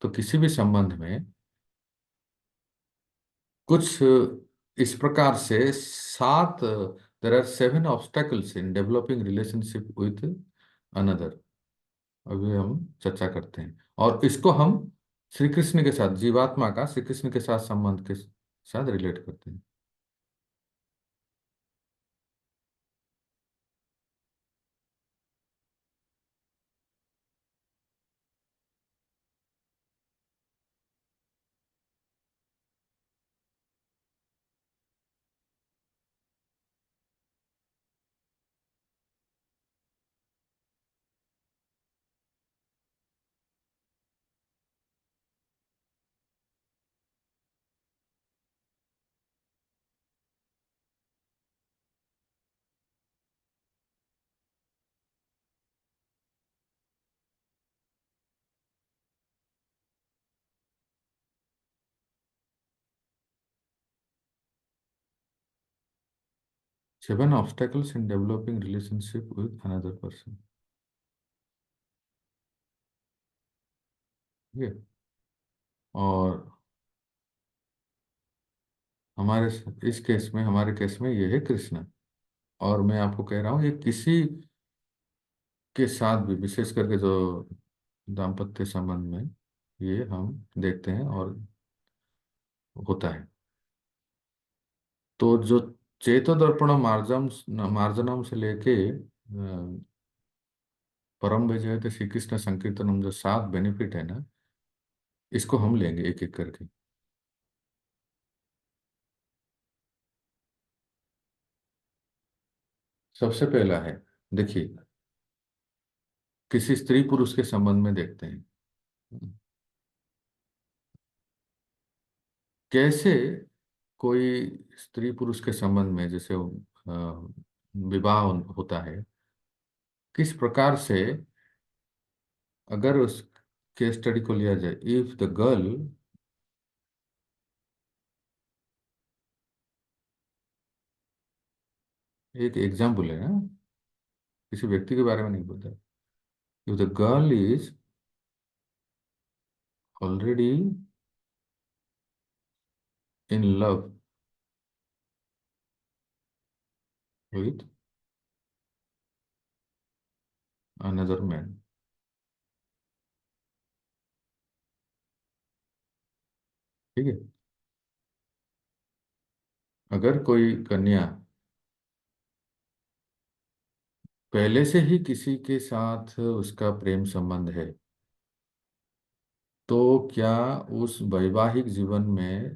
तो किसी भी संबंध में कुछ इस प्रकार से सात, there are 7 obstacles in developing relationship with another. अभी हम चर्चा करते हैं और इसको हम श्री कृष्ण के साथ, जीवात्मा का श्री कृष्ण के साथ संबंध के साथ रिलेट करते हैं। 7 obstacles in developing relationship with another person। ये और हमारे इस केस में, हमारे केस में ये है कृष्ण। और मैं आपको कह रहा हूँ, ये किसी के साथ भी, विशेष करके जो दाम्पत्य संबंध में ये हम देखते हैं और होता है। तो जो चेतो दर्पण मार्जनम से लेके परम विजय श्री कृष्ण संकीर्तनम, जो 7 बेनिफिट है ना, इसको हम लेंगे एक एक करके। सबसे पहला है, देखिए, किसी स्त्री पुरुष के संबंध में देखते हैं कैसे कोई स्त्री पुरुष के संबंध में जैसे विवाह होता है, किस प्रकार से, अगर उस केस स्टडी को लिया जाए, इफ द गर्ल, एक एग्जाम्पल है ना, किसी व्यक्ति के बारे में नहीं बोलता। If the girl is already in love with another man, ठीक है, अगर कोई कन्या पहले से ही किसी के साथ उसका प्रेम संबंध है, तो क्या उस वैवाहिक जीवन में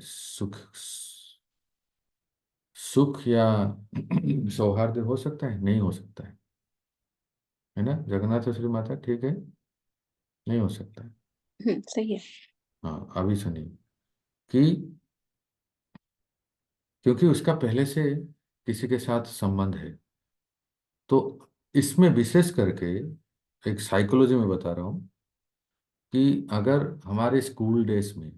सुख या सौहार्द हो सकता है? नहीं हो सकता है ना जगन्नाथ श्री माता, ठीक है, नहीं हो सकता है। सही है। हाँ, अभी सुनिए कि क्योंकि उसका पहले से किसी के साथ संबंध है, तो इसमें विशेष करके एक साइकोलॉजी में बता रहा हूँ कि अगर हमारे स्कूल डेज में,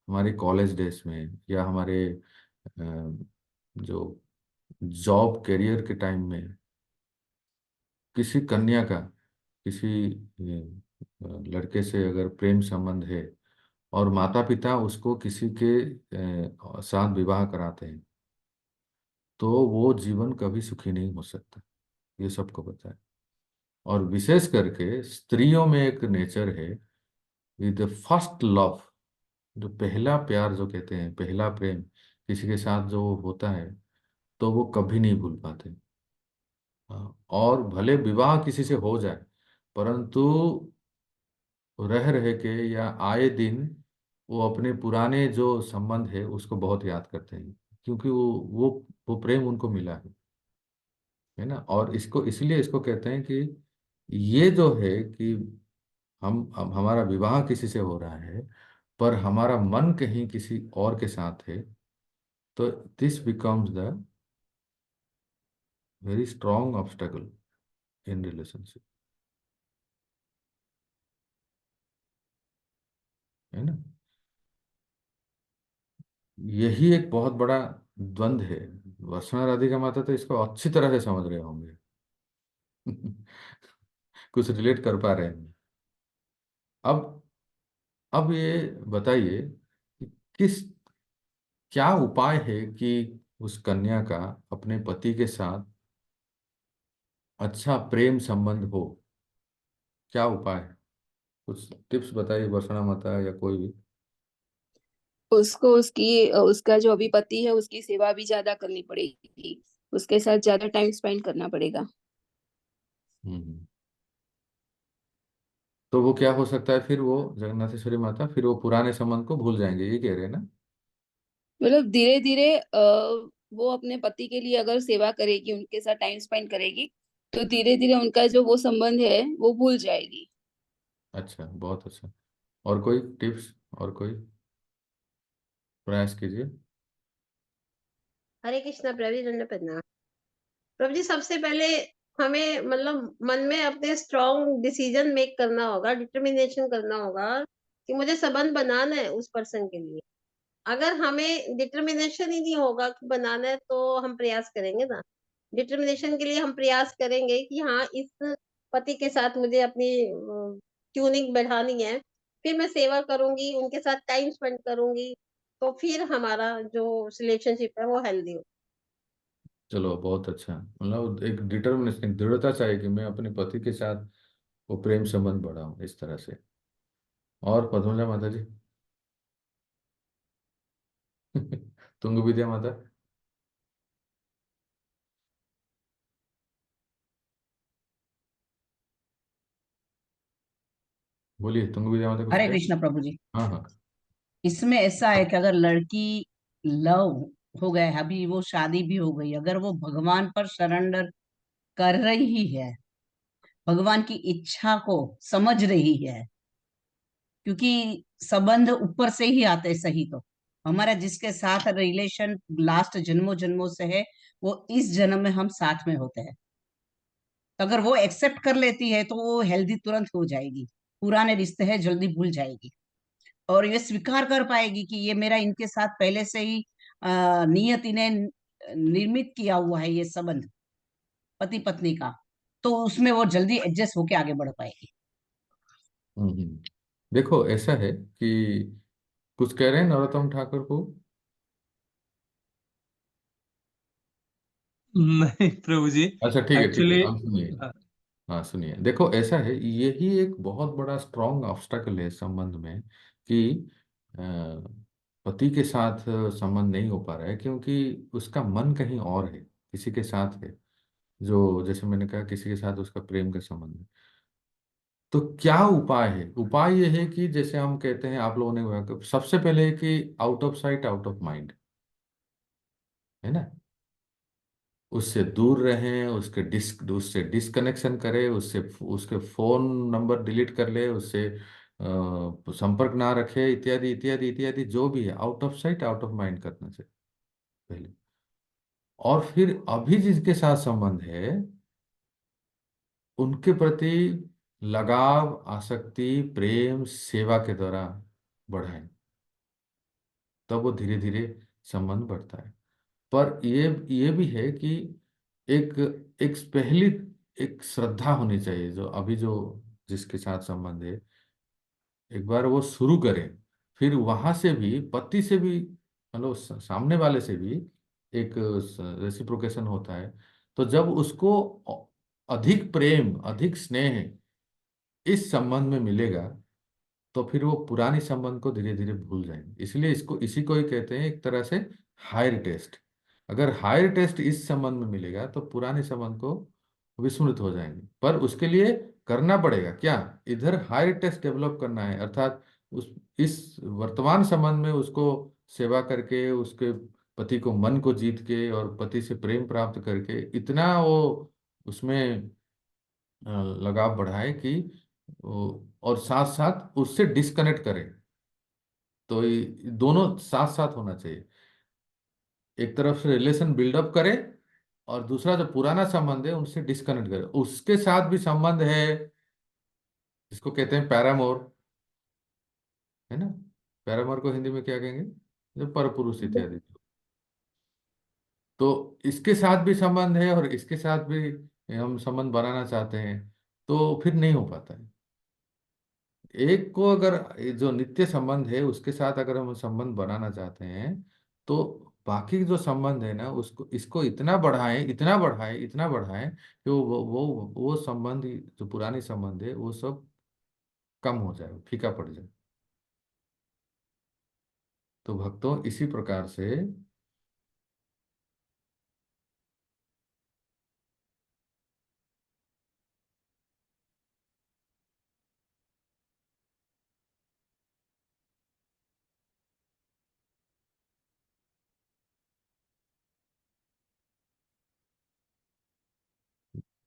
हमारे कॉलेज डेज में, या हमारे जो जॉब करियर के टाइम में किसी कन्या का किसी लड़के से अगर प्रेम संबंध है और माता पिता उसको किसी के साथ विवाह कराते हैं, तो वो जीवन कभी सुखी नहीं हो सकता, ये सबको पता है। और विशेष करके स्त्रियों में एक नेचर है, विद फर्स्ट लव, जो पहला प्यार जो कहते हैं, पहला प्रेम किसी के साथ जो होता है, तो वो कभी नहीं भूल पाते। हाँ, और भले विवाह किसी से हो जाए, परंतु रह रह के या आए दिन वो अपने पुराने जो संबंध है उसको बहुत याद करते हैं, क्योंकि वो प्रेम उनको मिला है ना। और इसको इसलिए इसको कहते हैं कि ये जो है कि हम हमारा विवाह किसी से हो रहा है पर हमारा मन कहीं किसी और के साथ है, तो this becomes the very strong obstacle in relationship, है ना। यही एक बहुत बड़ा द्वंद्व है वर्षणा राधिका माता तो इसको अच्छी तरह से समझ रहे होंगे। कुछ रिलेट कर पा रहे हैं। अब अब ये बताइए कि किस क्या उपाय है कि उस कन्या का अपने पति के साथ अच्छा प्रेम संबंध हो। क्या उपाय है? कुछ टिप्स बताइए वर्षणा माता या कोई भी। उसको उसका जो अभी पति है उसकी सेवा भी ज्यादा करनी पड़ेगी, उसके साथ ज्यादा टाइम स्पेंड करना पड़ेगा। हम्म। तो वो क्या हो सकता है फिर, वो जगन्नाथेश्वरी माता फिर वो पुराने संबंध को भूल जाएंगे, ये कह रहे हैं ना? मतलब धीरे धीरे वो अपने पति के लिए अगर सेवा करेगी, उनके साथ टाइम स्पेंड करेगी, तो धीरे धीरे उनका जो वो संबंध है वो भूल जाएगी। अच्छा, बहुत अच्छा। और कोई टिप्स, और कोई प्रयास कीजिए। हरे कृष्णा प्रभु जी, दंड प्रणाम। प्रभु जी, सबसे पहले हमें मतलब मन में अपने स्ट्रॉन्ग डिसीजन मेक करना होगा, डिटर्मिनेशन करना होगा कि मुझे संबंध बनाना है उस पर्सन के लिए। अगर हमें डिटर्मिनेशन ही नहीं होगा कि बनाना है, तो हम प्रयास करेंगे ना। डिटर्मिनेशन के लिए हम प्रयास करेंगे कि हाँ, इस पति के साथ मुझे अपनी ट्यूनिंग बढ़ानी है, फिर मैं सेवा करूंगी, उनके साथ टाइम स्पेंड करूंगी, तो फिर हमारा जो रिलेशनशिप है वो हेल्दी हो। चलो बहुत अच्छा, मतलब एक डिटर्मिनेशन, दृढ़ता चाहिए कि मैं अपने पति के साथ वो प्रेम संबंध बढ़ाऊं इस तरह से। और पद्मजा माता जी? तुंग विद्या माता? बोलिए तुंग विद्या माता, कुछ हरे है? कृष्ण प्रभु जी। हाँ हाँ। इसमें ऐसा है कि अगर लड़की लव हो गया है, अभी वो शादी भी हो गई, अगर वो भगवान पर सरेंडर कर रही है, भगवान की इच्छा को समझ रही है, क्योंकि संबंध ऊपर से ही आते, सही तो हमारा जिसके साथ रिलेशन लास्ट जन्मों जन्मों से है, वो इस जन्म में हम साथ में होते हैं। तो अगर वो एक्सेप्ट कर लेती है तो वो हेल्दी तुरंत हो जाएगी, पुराने रिश्ते हैं जल्दी भूल जाएगी, और ये स्वीकार कर पाएगी कि ये मेरा इनके साथ पहले से ही नियति ने निर्मित किया हुआ है ये संबंध, पति पत्नी का। तो उसमें वो जल्दी एडजस्ट होके आगे बढ़ पाएगी। हम्म। देखो ऐसा है कि कुछ कह रहे हैं नरोत्तम ठाकुर को। नहीं प्रभु जी, अच्छा ठीक है ठीक है, एक्चुअली आप सुनिए। हाँ सुनिए, देखो ऐसा है, यही एक बहुत बड़ा स्ट्रॉन्ग ऑब्स्टेकल है संबंध में कि अ, पति के साथ संबंध नहीं हो पा रहा है क्योंकि उसका मन कहीं और है, किसी के साथ है। जो जैसे मैंने कहा, किसी के साथ उसका प्रेम का संबंध है। तो क्या उपाय है? उपाय ये है कि जैसे हम कहते हैं, आप लोगों ने कहा कि सबसे पहले है कि out of sight out of mind, है ना? उससे दूर रहें, उससे डिसकनेक्शन करे, उससे उसके फोन नंबर डिलीट कर ले, उससे संपर्क ना रखे, इत्यादि इत्यादि इत्यादि, जो भी है out of sight out of mind करना चाहिए पहले। और फिर अभी जिसके साथ संबंध है उनके प्रति लगाव, आसक्ति, प्रेम, सेवा के द्वारा बढ़ाएं, तब वो धीरे धीरे संबंध बढ़ता है। पर ये भी है कि एक एक पहली एक श्रद्धा होनी चाहिए, जो अभी जो जिसके साथ संबंध है, एक बार वो शुरू करें, फिर वहां से भी पति से भी, मतलब सामने वाले से भी एक रेसिप्रोकेशन होता है। तो जब उसको अधिक प्रेम, अधिक स्नेह इस संबंध में मिलेगा, तो फिर वो पुरानी संबंध को धीरे धीरे भूल जाएंगे। इसलिए इसको, इसी को ही कहते हैं एक तरह से हायर टेस्ट। अगर हायर टेस्ट इस संबंध में मिलेगा तो पुराने संबंध को विस्मृत हो जाएंगे। पर उसके लिए करना पड़ेगा क्या? इधर हायर टेस्ट डेवलप करना है, अर्थात उस इस वर्तमान संबंध में उसको सेवा करके, उसके पति को, मन को जीत के और पति से प्रेम प्राप्त करके इतना वो उसमें लगाव बढ़ाए कि और साथ साथ उससे डिस्कनेक्ट करें। तो ये दोनों साथ साथ होना चाहिए। एक तरफ से रिलेशन बिल्डअप करे और दूसरा जो पुराना संबंध है उनसे डिस्कनेक्ट करे। उसके साथ भी संबंध है जिसको कहते हैं पैरामोर, है ना? पैरामोर को हिंदी में क्या कहेंगे? जो परपुरुष इत्यादि। तो इसके साथ भी संबंध है और इसके साथ भी हम संबंध बनाना चाहते हैं, तो फिर नहीं हो पाता है। एक को अगर ये जो नित्य संबंध है उसके साथ अगर हम संबंध बनाना चाहते हैं, तो बाकी जो संबंध है ना उसको इसको इतना बढ़ाएं, इतना बढ़ाएं, इतना बढ़ाएं कि वो संबंध जो पुरानी संबंध है वो सब कम हो जाए, फीका पड़ जाए। तो भक्तों इसी प्रकार से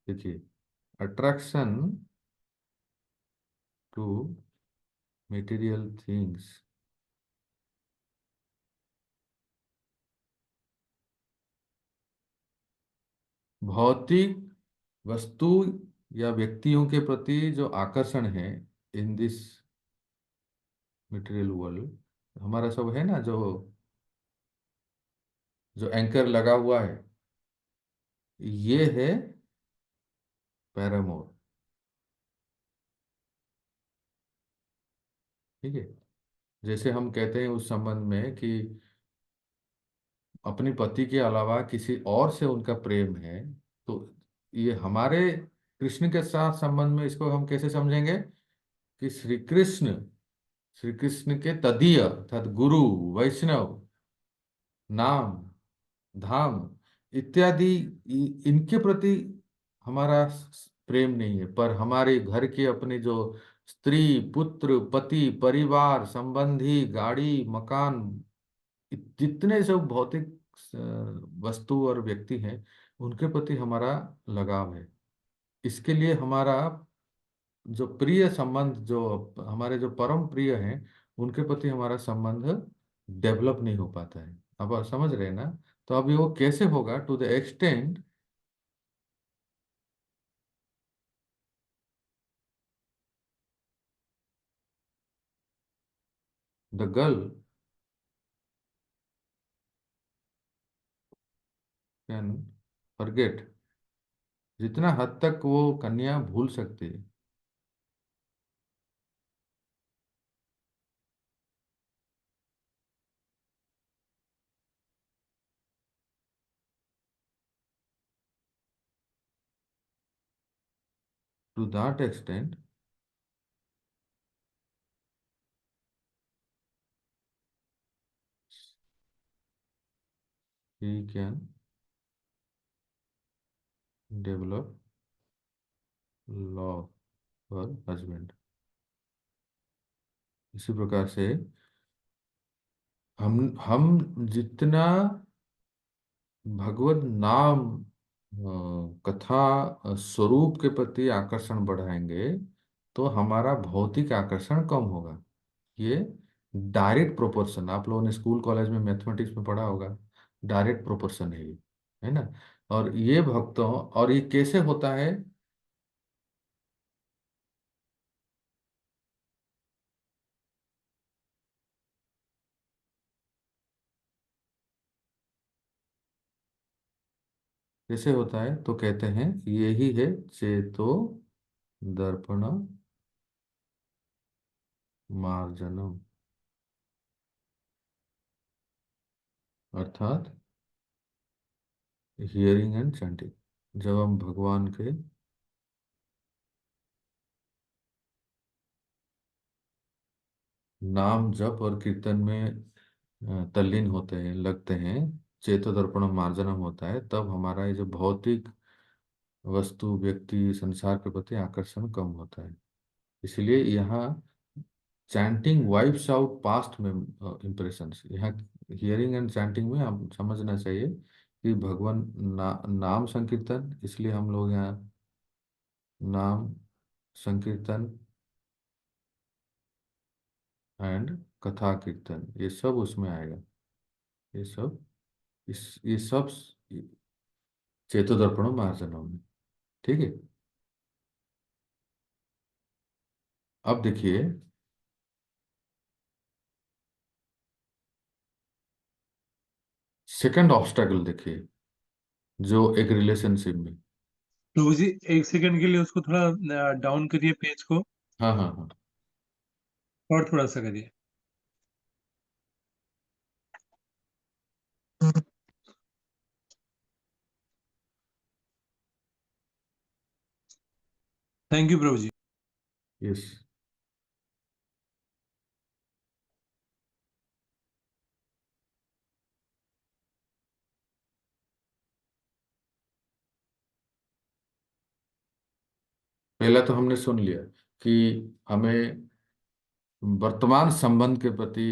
देखिए, अट्रैक्शन टू मटेरियल थिंग्स, भौतिक वस्तु या व्यक्तियों के प्रति जो आकर्षण है इन दिस मटेरियल वर्ल्ड, हमारा सब है ना, जो जो एंकर लगा हुआ है, ये है पैरामोर। ठीक है। जैसे हम कहते हैं उस संबंध में कि अपने पति के अलावा किसी और से उनका प्रेम है, तो ये हमारे कृष्ण के साथ संबंध में इसको हम कैसे समझेंगे कि श्री कृष्ण के तदीय अर्थात गुरु, वैष्णव, नाम, धाम इत्यादि, इनके प्रति हमारा प्रेम नहीं है, पर हमारे घर के अपने जो स्त्री, पुत्र, पति, परिवार, संबंधी, गाड़ी, मकान, जितने सब भौतिक वस्तु और व्यक्ति हैं उनके प्रति हमारा लगाव है। इसके लिए हमारा जो प्रिय संबंध, जो हमारे जो परम प्रिय हैं उनके प्रति हमारा संबंध डेवलप नहीं हो पाता है। अब आप समझ रहे हैं ना? तो अभी वो कैसे होगा? To the extent the girl can forget, जितना हद तक वो कन्या भूल सकती है। टू दैट एक्सटेंट ही can develop love for husband. इसी प्रकार से हम जितना भगवत नाम कथा स्वरूप के प्रति आकर्षण बढ़ाएंगे, तो हमारा भौतिक आकर्षण कम होगा। ये डायरेक्ट प्रोपोर्शन, आप लोगों ने स्कूल कॉलेज में मैथमेटिक्स में पढ़ा होगा, डायरेक्ट प्रोपोर्शन है ये, है ना? और ये भक्तों, और ये कैसे होता है? कैसे होता है? तो कहते हैं यही है चेतो दर्पण मार्जनम, अर्थात हियरिंग एंड चैंटिंग। जब हम भगवान के नाम जप और कीर्तन में तल्लीन होते हैं, लगते हैं, चेतो दर्पण मार्जनम होता है, तब हमारा ये जो भौतिक वस्तु, व्यक्ति, संसार के प्रति आकर्षण कम होता है। इसलिए यहाँ चैंटिंग वाइप्स आउट पास्ट में इम्प्रेशंस। यहाँ हियरिंग एंड चैंटिंग में हम समझना चाहिए कि भगवान नाम संकीर्तन, इसलिए हम लोग यहाँ नाम संकीर्तन एंड कथा कीर्तन ये सब उसमें आएगा। ये सब ये सब चेतोदर्पणों मार्जनों में। ठीक है। अब देखिए, सेकंड ऑब्स्टेकल देखिए, जो एक रिलेशनशिप में। प्रभु जी, एक सेकंड के लिए उसको थोड़ा डाउन करिए पेज को, हाँ हाँ हाँ। और थोड़ा सा करिए। Thank you Prabhu ji. Yes. पहला तो हमने सुन लिया कि हमें वर्तमान संबंध के प्रति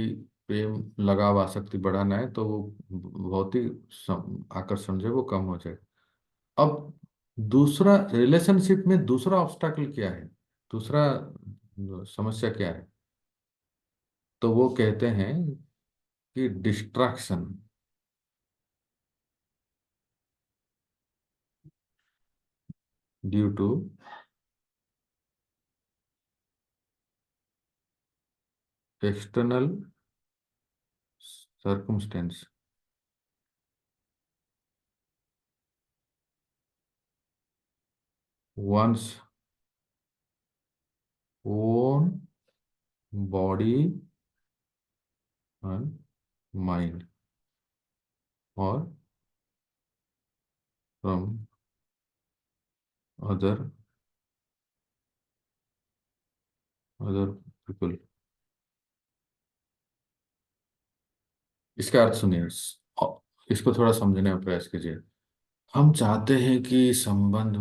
प्रेम, लगाव, आसक्ति बढ़ाना है, तो वो भौतिक आकर्षण जो है वो कम हो जाए। अब दूसरा, रिलेशनशिप में दूसरा ऑब्स्टैकल क्या है, दूसरा समस्या क्या है? तो वो कहते हैं कि distraction, due to external circumstance. one's own body and mind, or from other other people। इसका अर्थ सुनिए, इसको थोड़ा समझने का प्रयास कीजिए। हम चाहते हैं कि संबंध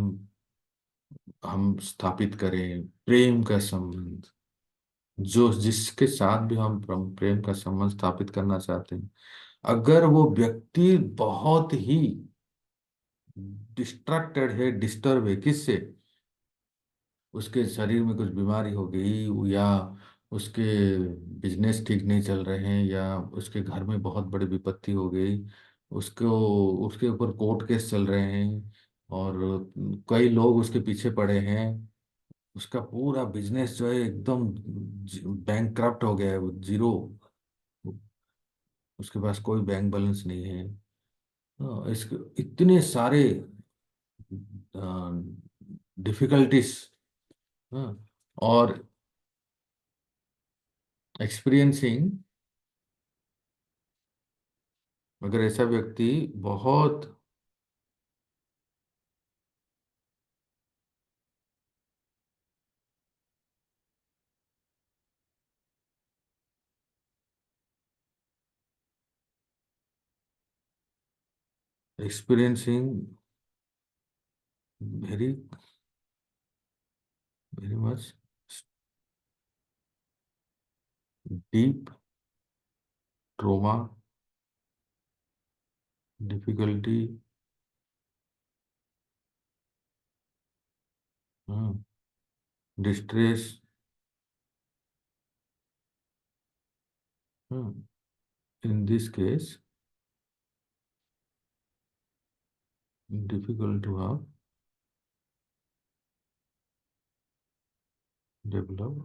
हम स्थापित करें, प्रेम का संबंध, जो जिसके साथ भी हम प्रेम का संबंध स्थापित करना चाहते हैं, अगर वो व्यक्ति बहुत ही डिस्ट्रैक्टेड है, डिस्टर्ब है, किससे? उसके शरीर में कुछ बीमारी हो गई, या उसके बिजनेस ठीक नहीं चल रहे हैं, या उसके घर में बहुत बड़ी विपत्ति हो गई, उसको उसके ऊपर कोर्ट केस चल रहे हैं, और कई लोग उसके पीछे पड़े हैं, उसका पूरा बिजनेस जो है एकदम बैंकक्रप्ट हो गया है, वो जीरो, उसके पास कोई बैंक बैलेंस नहीं है। इसके इतने सारे डिफिकल्टीज, और एक्सपीरियंसिंग, अगर ऐसा व्यक्ति बहुत experiencing very very much deep trauma, difficulty, distress, in this case difficult to have develop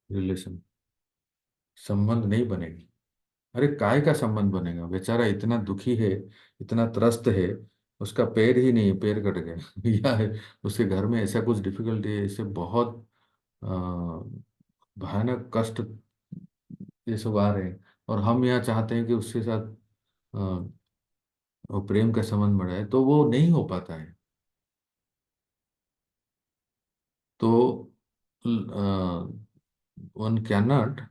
relation, संबंध नहीं बनेगी। अरे काय का संबंध बनेगा? बेचारा इतना दुखी है, इतना त्रस्त है, उसका पैर ही नहीं है, पैर कट गया या है, उसके घर में ऐसा कुछ डिफिकल्टी है, इससे बहुत अ, भयानक कष्ट ये सब आ रहे हैं, और हम यहाँ चाहते हैं कि उसके साथ वो प्रेम का संबंध बढ़ाए, तो वो नहीं हो पाता है। तो one can not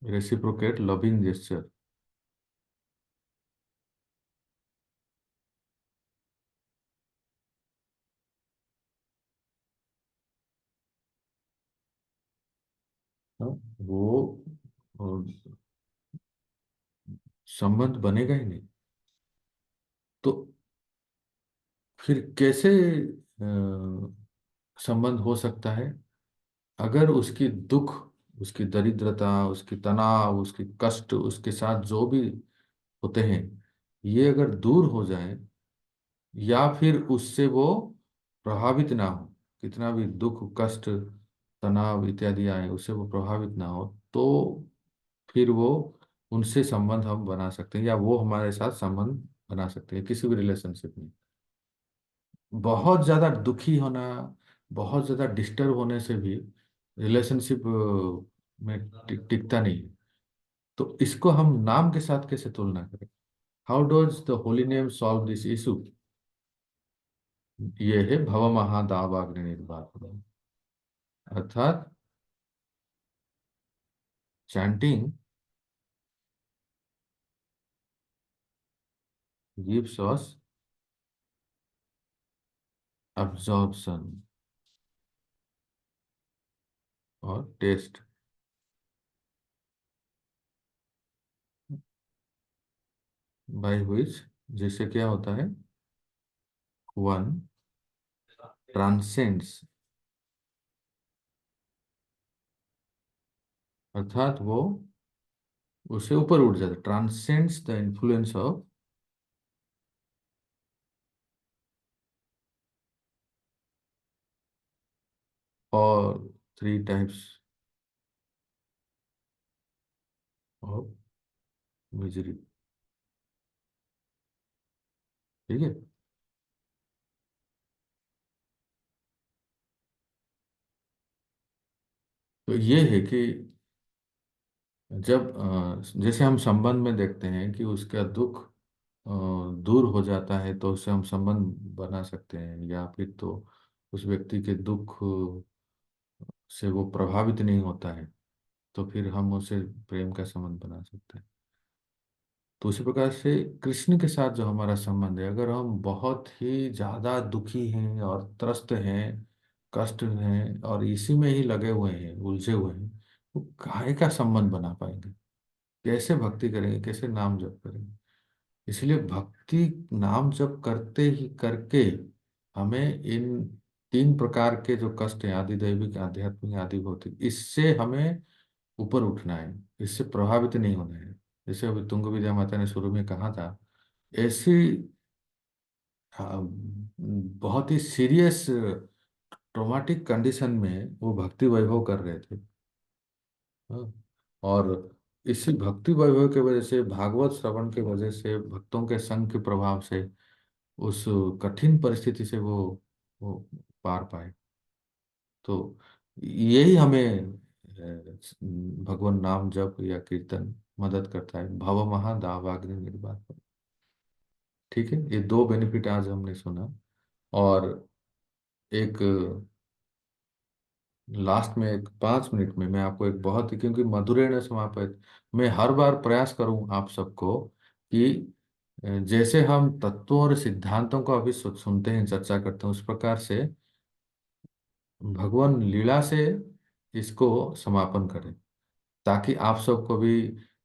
reciprocate loving gesture. वो अ, संबंध बनेगा ही नहीं। तो फिर कैसे संबंध हो सकता है? अगर उसकी दुख, उसकी दरिद्रता, उसकी तनाव, उसकी कष्ट, उसके साथ जो भी होते हैं, ये अगर दूर हो जाए, या फिर उससे वो प्रभावित ना हो, कितना भी दुख, कष्ट, तनाव इत्यादि आए, उससे वो प्रभावित ना हो, तो फिर वो उनसे संबंध हम बना सकते हैं, या वो हमारे साथ संबंध बना सकते हैं किसी भी रिलेशनशिप में। बहुत ज्यादा दुखी होना, बहुत ज्यादा डिस्टर्ब होने से भी रिलेशनशिप में टिकता नहीं है। तो इसको हम नाम के साथ कैसे तुलना करें? How does the holy name solve this issue? ये है भव महादावाग्नि निर्वात, अर्थात चैंटिंग gives us absorption और टेस्ट, बाय which, जिससे क्या होता है, वन ट्रांसेंड्स, अर्थात वो उससे ऊपर उठ जाता है, ट्रांसेंड्स द इन्फ्लुएंस ऑफ और थ्री टाइप्स ऑफ मिजरी। ठीक है। तो ये है कि जब जैसे हम संबंध में देखते हैं कि उसका दुख दूर हो जाता है तो उससे हम संबंध बना सकते हैं, या फिर तो उस व्यक्ति के दुख से वो प्रभावित नहीं होता है तो फिर हम उसे प्रेम का संबंध बना सकते हैं। तो उसी प्रकार से कृष्ण के साथ जो हमारा संबंध है, अगर हम बहुत ही ज्यादा दुखी हैं और त्रस्त हैं, कष्ट हैं और इसी में ही लगे हुए हैं, उलझे हुए हैं, तो काहे का संबंध बना पाएंगे? कैसे भक्ति करेंगे, कैसे नाम जप करेंगे? इसलिए भक्ति नाम जप करते ही करके हमें इन तीन प्रकार के जो कष्ट हैं, आदि दैविक, आध्यात्मिक, आदि भौतिक, इससे हमें ऊपर उठना है, इससे प्रभावित नहीं होना है। जैसे अभी तुंग विद्या माता ने शुरू में कहा था, ऐसी बहुत ही सीरियस ट्रॉमाटिक कंडीशन में वो भक्ति वैभव कर रहे थे। हाँ। और इसी भक्ति वैभव के वजह से, भागवत श्रवण के वजह से, भक्तों के संग के प्रभाव से उस कठिन परिस्थिति से वो पार पाए। तो यही हमें भगवान नाम जप या कीर्तन मदद करता है भव महादावाग्नि निर्वात। ठीक है, ये दो बेनिफिट आज हमने सुना। और एक लास्ट में, एक 5 मिनट में मैं आपको एक बहुत ही, क्योंकि मधुरेण समापयत, मैं हर बार प्रयास करूं आप सबको कि जैसे हम तत्वों और सिद्धांतों को अभी सुनते हैं, चर्चा करते हैं, उस प्रकार से भगवान लीला से इसको समापन करें, ताकि आप सबको भी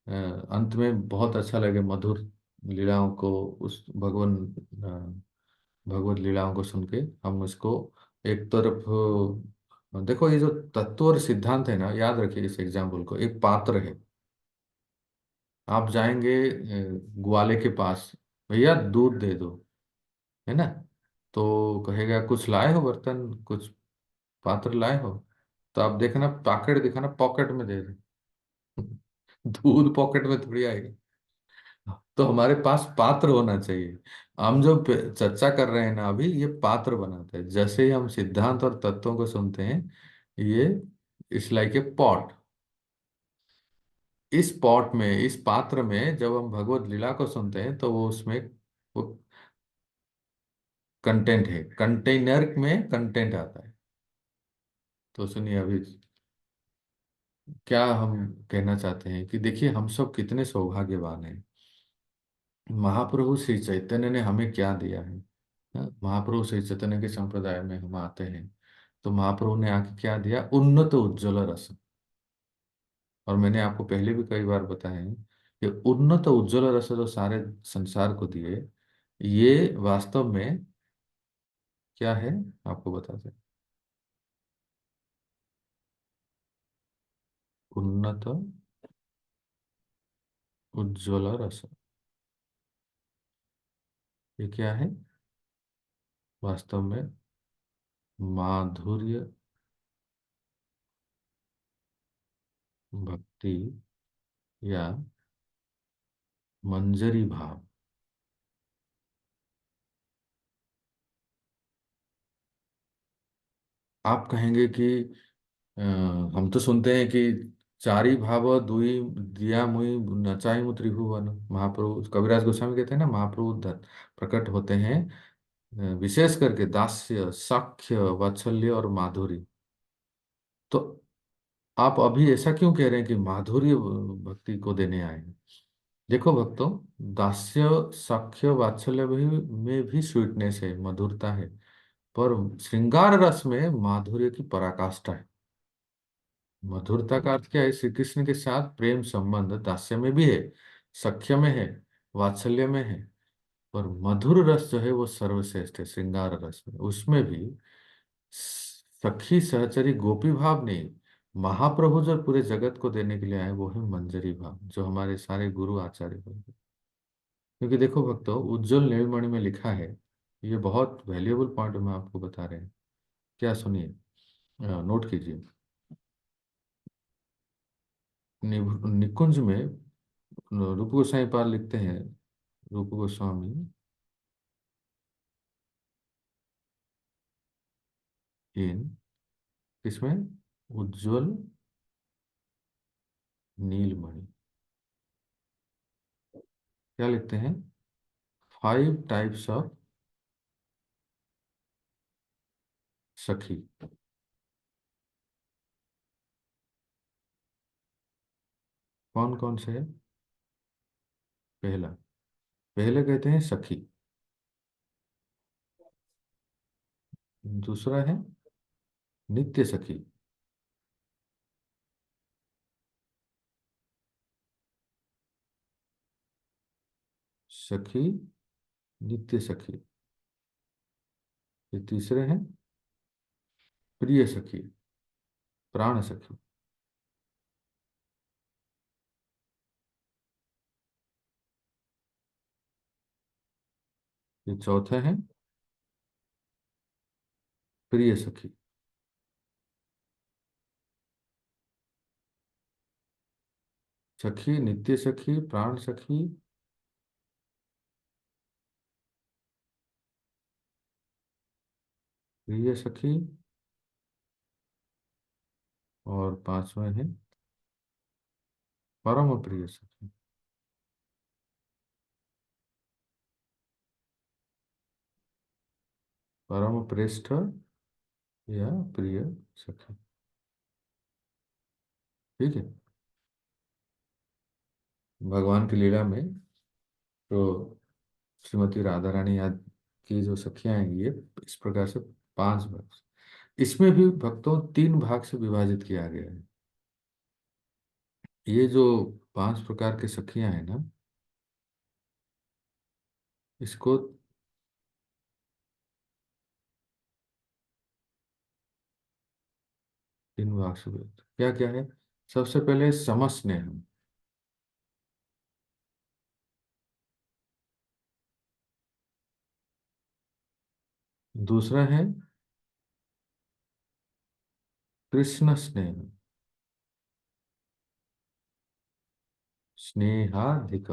अंत में बहुत अच्छा लगे मधुर लीलाओं को, उस भगवत लीलाओं को सुन के हम इसको एक तरफ देखो, ये जो तत्व और सिद्धांत है ना, याद रखिए इस एग्जाम्पल को, एक पात्र है। आप जाएंगे ग्वाले के पास, भैया दूध दे दो, है ना? तो कहेगा कुछ लाए हो बर्तन, कुछ पात्र लाए हो? तो आप देखना, पैकेट दिखाना, पॉकेट में दे दो। दूध पॉकेट में थोड़ी आएगा। तो हमारे पास पात्र होना चाहिए। हम जो चर्चा कर रहे हैं ना अभी, ये पात्र बनाते हैं। जैसे ही हम सिद्धांत और तत्वों को सुनते हैं, ये इट्स लाइक ए पॉट। इस पॉट में, इस पात्र में जब हम भगवत लीला को सुनते हैं तो वो उसमें वो कंटेंट है, कंटेनर में कंटेंट आता है। तो सुनिए अभी क्या हम कहना चाहते हैं कि देखिए हम सब कितने सौभाग्यवान हैं। महाप्रभु श्री चैतन्य ने हमें क्या दिया है? महाप्रभु श्री चैतन्य के संप्रदाय में हम आते हैं तो महाप्रभु ने आके क्या दिया? उन्नत उज्ज्वल रस। और मैंने आपको पहले भी कई बार बताया है कि उन्नत उज्ज्वल रस जो सारे संसार को दिए, ये वास्तव में क्या है आपको बताते हैं। उन्नत उज्ज्वल रस, ये क्या है वास्तव में? माधुर्य भक्ति। भक्ति या मंजरी भाव। आप कहेंगे कि हम तो सुनते हैं कि चारी भाव दुई दिया मुई नचाई मु त्रिभुवन। महाप्रभु कविराज गोस्वामी कहते हैं ना, महाप्रभु प्रकट होते हैं विशेष करके दास्य, साख्य, वात्सल्य और माधुरी। तो आप अभी ऐसा क्यों कह रहे हैं कि माधुर्य भक्ति को देने आए हैं? देखो भक्तों, दास्य, साख्य, वात्सल्य में भी स्वीटनेस है, मधुरता है, पर श्रृंगार रस में माधुर्य की पराकाष्ठा है। मधुरता का अर्थ क्या है? श्री कृष्ण के साथ प्रेम संबंध दास्य में भी है, सख्य में है, वात्सल्य में है, पर मधुर रस जो है वो सर्वश्रेष्ठ है। श्रृंगार रस में, उसमें भी सखी सहचरी गोपी भाव नहीं, महाप्रभु जो पूरे जगत को देने के लिए आए वो है मंजरी भाव, जो हमारे सारे गुरु आचार्य हैं। क्योंकि देखो भक्तों, उज्जवल नीलमणि में लिखा है, ये बहुत वैल्यूएबल पॉइंट हम आपको बता रहे हैं। क्या सुनिए, नोट कीजिए। निकुंज में रूप गोस्वामी पाद लिखते हैं, रूप गोस्वामी इन किसमें, उज्जवल नीलमणि, क्या लिखते हैं? 5 टाइप्स ऑफ सखी। कौन कौन से है? पहला, पहले कहते हैं सखी। दूसरा है नित्य सखी। सखी, नित्य सखी। ये तीसरे हैं प्रिय सखी, प्राण सखी। ये चौथे हैं प्रिय सखी। सखी, नित्य सखी, प्राण सखी, प्रिय सखी, और पांचवा है परम प्रिय सखी। परम श्रेष्ठ या प्रिय सखी। ठीक है। भगवान की लीला में तो श्रीमती राधा रानी याद की जो सखियां हैं, ये इस प्रकार से 5 भाग, इसमें भी भक्तों 3 भाग से विभाजित किया गया है। ये जो 5 प्रकार के सखियां हैं ना, इसको 3 भाग से विभाजित। क्या क्या है? सबसे पहले समस्नेह, दूसरा है कृष्ण स्नेह, स्नेहाधिक,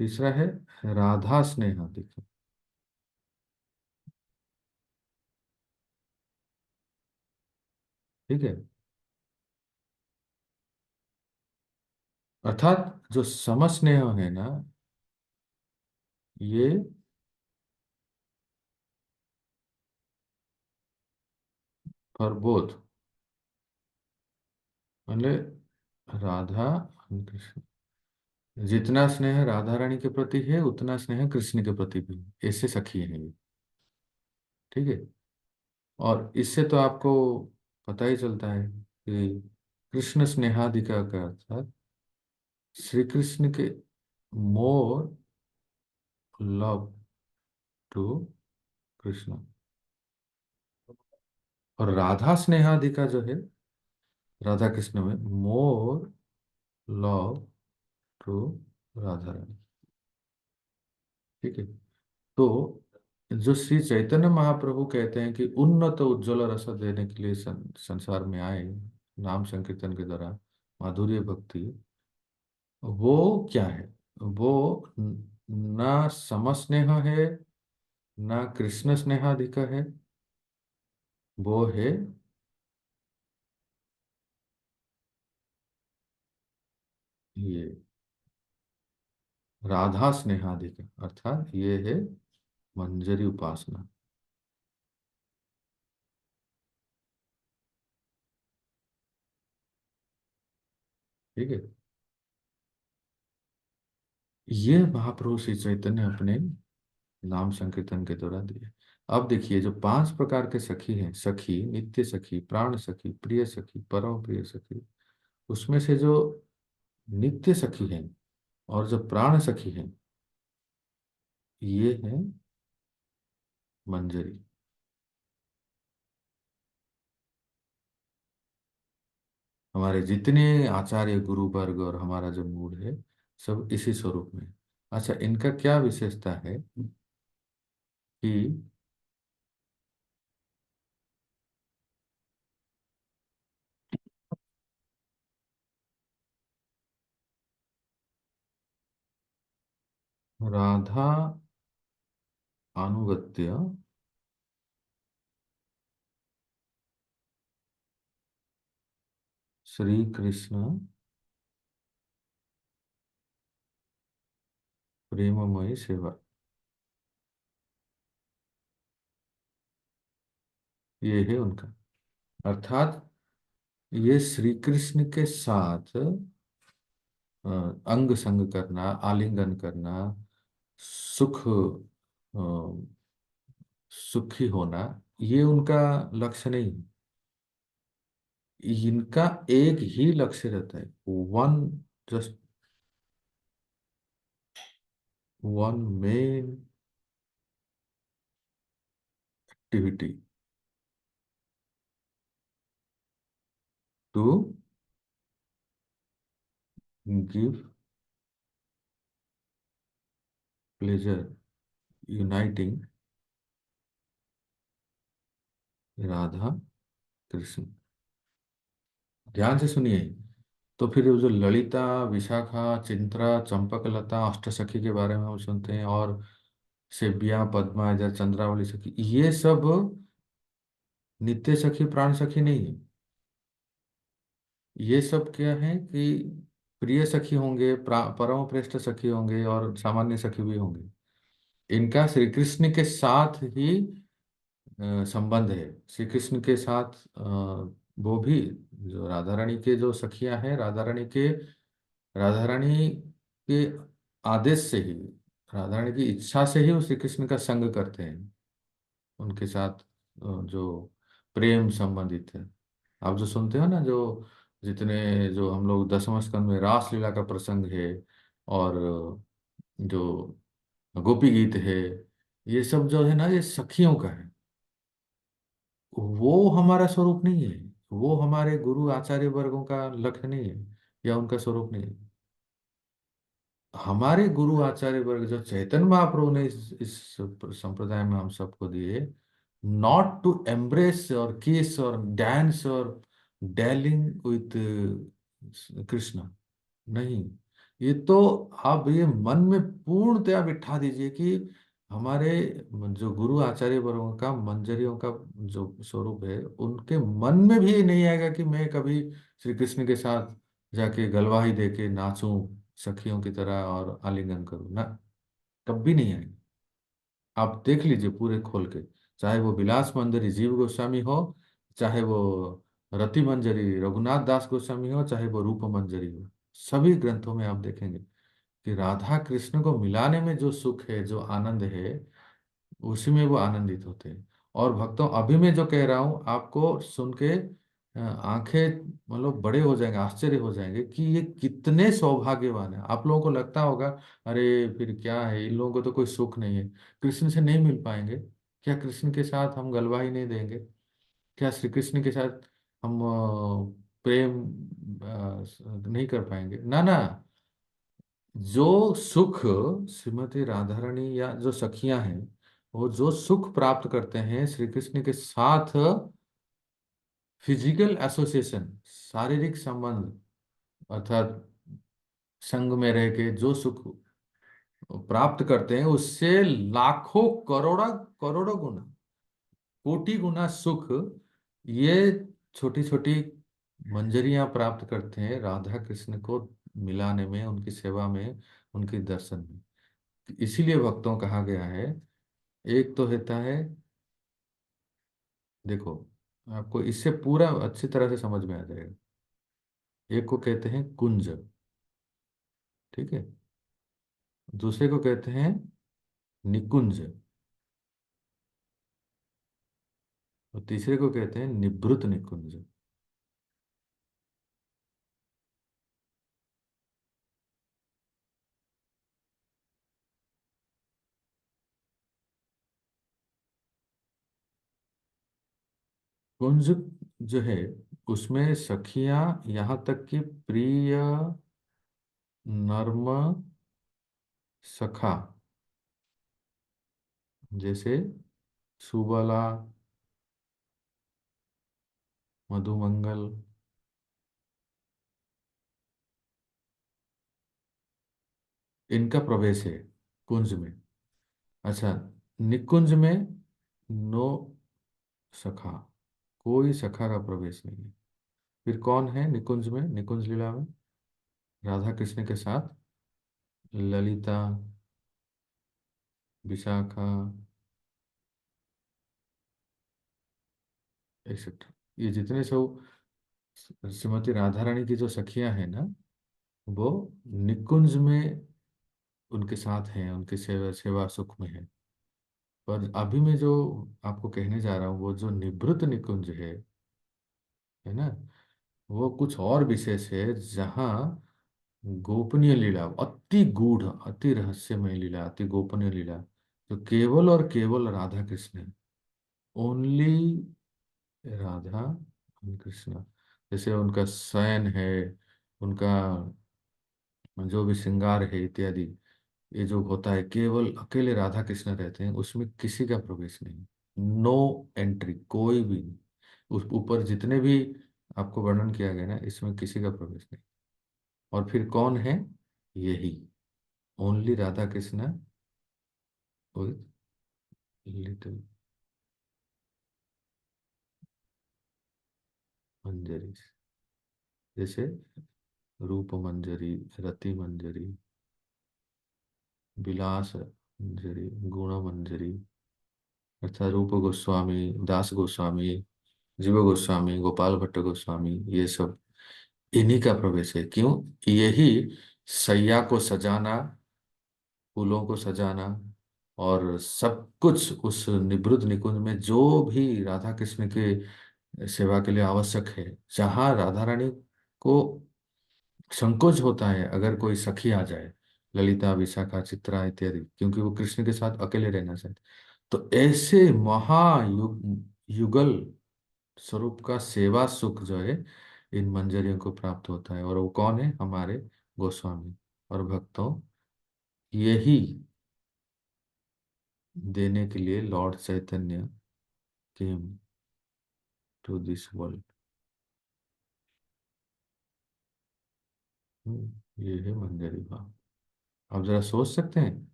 तीसरा है राधा स्नेहाधिक। ठीक है। अर्थात जो समस्नेह है ना, ये फॉर बोथ, मतलब राधा and कृष्ण। जितना स्नेह राधा रानी के प्रति है उतना स्नेह कृष्ण के प्रति भी है। ऐसे सखी हैं ये। ठीक है। और इससे तो आपको पता ही चलता है कि कृष्ण स्नेहाधिका का अर्थात श्री कृष्ण के मोर लव टू कृष्ण, और राधा स्नेहाधिका जो है राधा कृष्ण में more love to Radha Rani. ठीक है। तो जो श्री चैतन्य महाप्रभु कहते हैं कि उन्नत उज्ज्वल रस देने के लिए संसार में आए, नाम संकीर्तन के द्वारा माधुर्य भक्ति, वो क्या है? वो ना समस्नेह है, ना कृष्ण स्नेहाधिक है, वो है ये राधा स्नेहाधिक, अर्थात ये है मंजरी उपासना। ठीक है, ये महाप्रभु श्री चैतन्य अपने नाम संकीर्तन के द्वारा दिए। अब देखिए, जो 5 प्रकार के सखी हैं, सखी, नित्य सखी, प्राण सखी, प्रिय सखी, परम प्रिय सखी, उसमें से जो नित्य सखी हैं और जो प्राण सखी हैं, ये है मंजरी। हमारे जितने आचार्य गुरु वर्ग और हमारा जो मूड है, सब इसी स्वरूप में। अच्छा, इनका क्या विशेषता है कि राधा अनुगत्य श्री कृष्ण प्रेममयी सेवा, ये है उनका। अर्थात ये श्री कृष्ण के साथ अंग संग करना, आलिंगन करना, सुख सुखी होना, ये उनका लक्ष्य नहीं है। इनका एक ही लक्ष्य रहता है, one, just one main activity, to give pleasure, uniting Radha Krishna. ध्यान से सुनिए। तो फिर वो जो ललिता, विशाखा, चिंत्रा, चंपकलता, अष्टसखी के बारे में हम सुनते हैं, और सेव्या, पद्मा, इधर चंद्रावली सखी, ये सब नित्य सखी, प्राण सखी नहीं है। ये सब क्या है कि प्रिय सखी होंगे, परम श्रेष्ठ सखी होंगे, और सामान्य सखी भी होंगे। इनका श्री कृष्ण के साथ ही संबंध है। श्री कृष्ण के साथ वो भी, जो राधा रानी के जो सखियां हैं, राधा रानी के आदेश से ही, राधा रानी की इच्छा से ही वो श्री कृष्ण का संग करते हैं। उनके साथ जो प्रेम संबंधित है। आप जो सुनते हो ना, जो जितने जो हम लोग दसवें स्कंद में रासलीला का प्रसंग है, और जो गोपी गीत है, ये सब जो है ना, ये सखियों का है। वो हमारा स्वरूप नहीं है, वो हमारे गुरु आचार्य वर्गों का लक्ष्य नहीं है, या उनका स्वरूप नहीं है। हमारे गुरु आचार्य वर्ग जो चैतन्य महाप्रभु ने इस संप्रदाय में हम सबको दिए, नॉट टू एम्ब्रेस और किस और डांस और डेलिंग विथ कृष्ण, नहीं। ये तो आप ये मन में पूर्णतया बिठा दीजिए कि हमारे जो गुरु आचार्य वर्गों का, मंजरियों का जो स्वरूप है, उनके मन में भी ये नहीं आएगा कि मैं कभी श्री कृष्ण के साथ जाके गलवाही दे के नाचूं सखियों की तरह और आलिंगन करूं ना, कभी नहीं आएगा। आप देख लीजिए पूरे खोल के, चाहे वो विलास मंजरी जीव गोस्वामी हो, चाहे वो रति मंजरी रघुनाथ दास गोस्वामी हो, चाहे वो रूप मंजरी हो, सभी ग्रंथों में आप देखेंगे कि राधा कृष्ण को मिलाने में जो सुख है, जो आनंद है, उसी में वो आनंदित होते हैं। और भक्तों, अभी मैं जो कह रहा हूँ आपको सुन के आंखें मतलब बड़े हो जाएंगे, आश्चर्य हो जाएंगे कि ये कितने सौभाग्यवान है। आप लोगों को लगता होगा, अरे फिर क्या है, इन लोगों को तो कोई सुख नहीं है, कृष्ण से नहीं मिल पाएंगे क्या, कृष्ण के साथ हम गलवाही नहीं देंगे क्या, श्री कृष्ण के साथ हम प्रेम नहीं कर पाएंगे? ना ना, जो सुख श्रीमती राधा रानी या जो सखियां हैं, वो जो सुख प्राप्त करते हैं श्री कृष्ण के साथ, फिजिकल एसोसिएशन, शारीरिक संबंध अर्थात संग में रह के जो सुख प्राप्त करते हैं उससे लाखों करोड़ा करोड़ों गुना, कोटि गुना सुख ये छोटी छोटी मंजरियां प्राप्त करते हैं राधा कृष्ण को मिलाने में, उनकी सेवा में, उनके दर्शन में। इसीलिए भक्तों कहा गया है, एक तो होता है, देखो आपको इससे पूरा अच्छी तरह से समझ में आ जाएगा। एक को कहते हैं कुंज, ठीक है, दूसरे को कहते हैं निकुंज, और तीसरे को कहते हैं निभृत निकुंज। कुंज जो है उसमें सखियां, यहाँ तक कि प्रिय, नर्म, सखा, जैसे सुबला, मधुमंगल, इनका प्रवेश है कुंज में। अच्छा, निकुंज में नो सखा, कोई सखा का प्रवेश नहीं है। फिर कौन है निकुंज में, निकुंज लीला में? राधा कृष्ण के साथ ललिता, विशाखा, एक्सेट्रा, ये जितने सब श्रीमती राधा रानी की जो सखियां हैं ना, वो निकुंज में उनके साथ हैं, उनकी सेवा सेवा सुख में है। पर अभी मैं जो आपको कहने जा रहा हूँ वो जो निभृत निकुंज है ना, वो कुछ और विशेष है, जहाँ गोपनीय लीला, अति गूढ़, अति रहस्यमय लीला, अति गोपनीय लीला, जो केवल और केवल राधा कृष्ण है, ओनली राधा and कृष्ण। जैसे उनका शयन है, उनका जो भी श्रृंगार है इत्यादि, ये जो होता है केवल अकेले राधा कृष्ण रहते हैं, उसमें किसी का प्रवेश नहीं, नो एंट्री, कोई भी नहीं। उस ऊपर जितने भी आपको वर्णन किया गया ना, इसमें किसी का प्रवेश नहीं। और फिर कौन है? यही only Radha Krishna with little Manjari, जैसे रूप मंजरी, रति मंजरी, विलास मंजरी, गुण मंजरी, अर्थात रूप गोस्वामी, दास गोस्वामी, जीव गोस्वामी, गोपाल भट्ट गोस्वामी, ये सब इन्हीं का प्रवेश है। क्यों? यही सैया को सजाना, फूलों को सजाना, और सब कुछ उस निवृत्त निकुंज में जो भी राधा कृष्ण के सेवा के लिए आवश्यक है, जहाँ राधा रानी को संकोच होता है अगर कोई सखी आ जाए, ललिता, विशाखा, चित्रा इत्यादि, क्योंकि वो कृष्ण के साथ अकेले रहना चाहते, तो ऐसे महायुग युगल स्वरूप का सेवा सुख जो है इन मंजरियों को प्राप्त होता है। और वो कौन है? हमारे गोस्वामी और भक्तों, यही देने के लिए lord Chaitanya came to this world. ये है मंजरी भाव। आप जरा सोच सकते हैं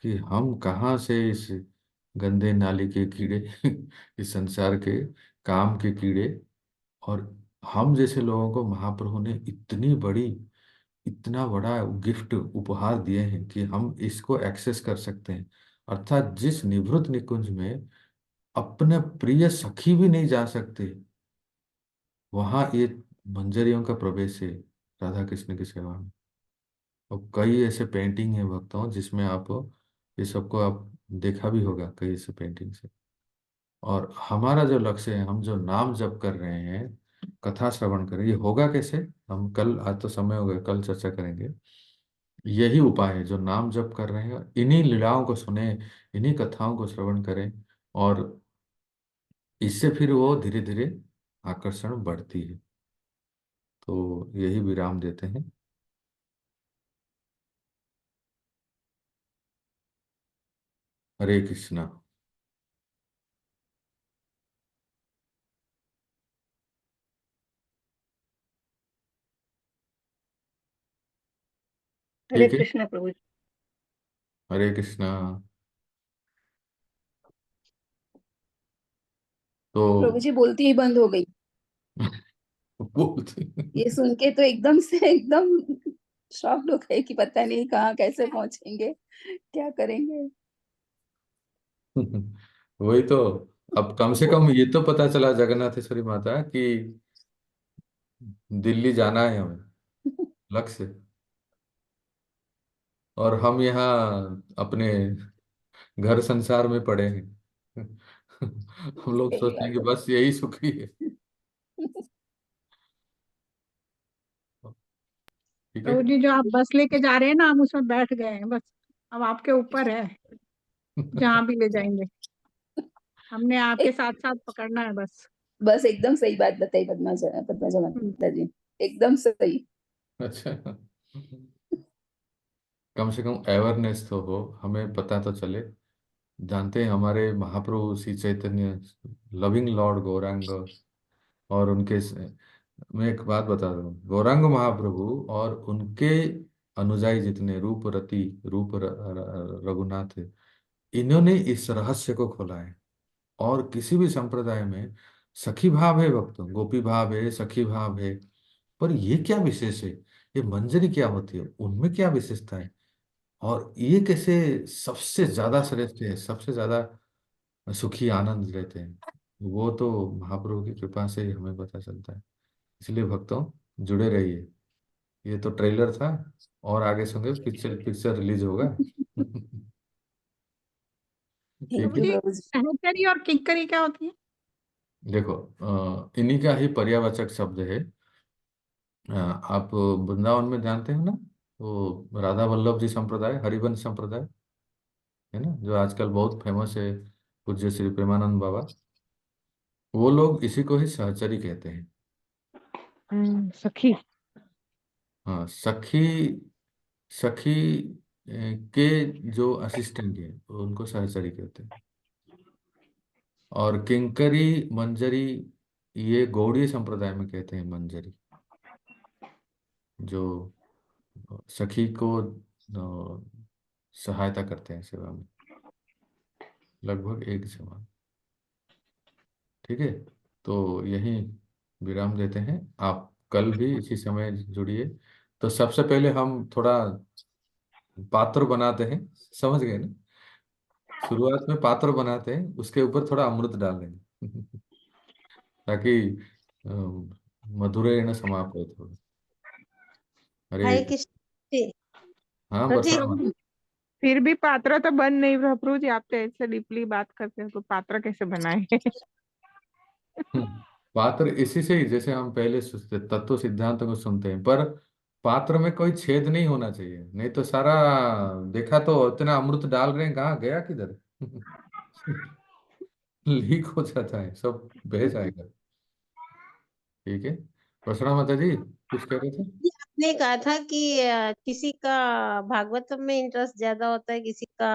कि हम कहाँ से इस गंदे नाली के कीड़े इस संसार के काम के कीड़े, और हम जैसे लोगों को महाप्रभु ने इतनी बड़ी, इतना बड़ा गिफ्ट उपहार दिए हैं कि हम इसको एक्सेस कर सकते हैं। अर्थात जिस निभृत निकुंज में अपने प्रिय सखी भी नहीं जा सकते, वहां ये मंजरियों का प्रवेश है राधा कृष्ण की सेवा में। और कई ऐसे पेंटिंग है भक्तों जिसमें आप ये सबको आप देखा भी होगा, कई ऐसे पेंटिंग से। और हमारा जो लक्ष्य है, हम जो नाम जप कर रहे हैं, कथा श्रवण करें, ये होगा कैसे? हम कल, आज तो समय हो गया, कल चर्चा करेंगे। यही उपाय है, जो नाम जप कर रहे हैं इन्हीं लीलाओं को सुने, इन्हीं कथाओं को श्रवण करें, और इससे फिर वो धीरे धीरे आकर्षण बढ़ती है। तो यही विराम देते हैं। हरे कृष्णा। हरे ठीक है। कृष्ण प्रभु जी। हरे कृष्णा। तो प्रभु जी बोलती ही बंद हो गई। बोलते ये सुन के तो एकदम से एकदम शॉक्ड हो गए कि पता नहीं कहाँ कैसे पहुंचेंगे, क्या करेंगे। वही तो। अब कम से कम ये तो पता चला जगन्नाथेश्वरी माता कि दिल्ली जाना है हमें, लक्ष्य। और हम यहाँ अपने घर संसार में पड़े हैं। हम लोग सही सोचते हैं बात कि है। बस यही सुखी है। ठीक है। प्रभु जी, जो आप बस लेके जा रहे हैं ना, हम उसमें बैठ गए हैं बस। अब आपके ऊपर है, जहाँ भी ले जाएंगे हमने आपके एक साथ साथ पकड़ना है बस। बस एकदम सही बात बताई पद्मा हम्म। माता जी, एकदम सही। अच्छा। कम से कम अवेयरनेस तो हो, हमें पता तो चले। जानते हैं हमारे महाप्रभु श्री चैतन्य, लविंग लॉर्ड गौरांग, और उनके मैं एक बात बता दूं, गौरांग महाप्रभु और उनके अनुयायी जितने, रूप रति, रघुनाथ, इन्होंने इस रहस्य को खोला है। और किसी भी संप्रदाय में सखी भाव है भक्तों, गोपी भाव है, सखी भाव है, पर ये क्या विशेष है, ये मंजरी क्या होती है, उनमें क्या विशेषता है, और ये कैसे सबसे ज्यादा श्रेष्ठ है, सबसे ज्यादा सुखी आनंद लेते हैं, वो तो महाप्रभु की कृपा से ही हमें पता चलता है। इसलिए भक्तों, जुड़े रहिए। ये तो ट्रेलर था, और आगे सुनिए, पिक्चर पिक्चर रिलीज होगा। ठीक थैंक प्रभु यू है। जी, प्रभु जी। सहचरी और किंकरी क्या होती है? देखो, इन्हीं का ही पर्यावाचक शब्द है। आप वृंदावन में जानते हो ना, वो राधा वल्लभ जी संप्रदाय, हरिवंश संप्रदाय है ना, जो आजकल बहुत फेमस है, पूज्य श्री प्रेमानंद बाबा, वो लोग इसी को ही सहचरी कहते हैं। सखी। हाँ, सखी। सखी के जो असिस्टेंट है उनको सहचरी कहते हैं। और किंकरी, मंजरी, ये गौड़ीय संप्रदाय में कहते हैं मंजरी, जो सखी को सहायता करते हैं सेवा में, लगभग एक समान। ठीक है। तो यही विराम देते हैं। आप कल भी इसी समय जुड़िए। तो सबसे पहले हम थोड़ा पात्र बनाते हैं, समझ गए ना? शुरुआत में पात्र बनाते हैं, उसके ऊपर थोड़ा अमृत डाल देंगे। ताकि अ, मधुरेण समापयत हो। अरे, हरे कृष्ण जी। हाँ प्रभु जी, बताओ। फिर भी पात्रा तो बन नहीं रहा प्रभु जी, आप तो ऐसे डीपली बात करते हैं तो पात्रा कैसे बनाए? पात्र इसी से ही, जैसे हम पहले तत्व सिद्धांत को सुनते हैं, पर पात्र में कोई छेद नहीं होना चाहिए, नहीं तो सारा, देखा तो इतना अमृत डाल रहे हैं, कहाँ गया किधर। लीक हो जाता है, सब बह जाएगा। ठीक है। प्रसन्ना माता जी कुछ कह रहे थे। जी, आपने कहा था कि किसी का भागवतम में इंटरेस्ट ज्यादा होता है, किसी का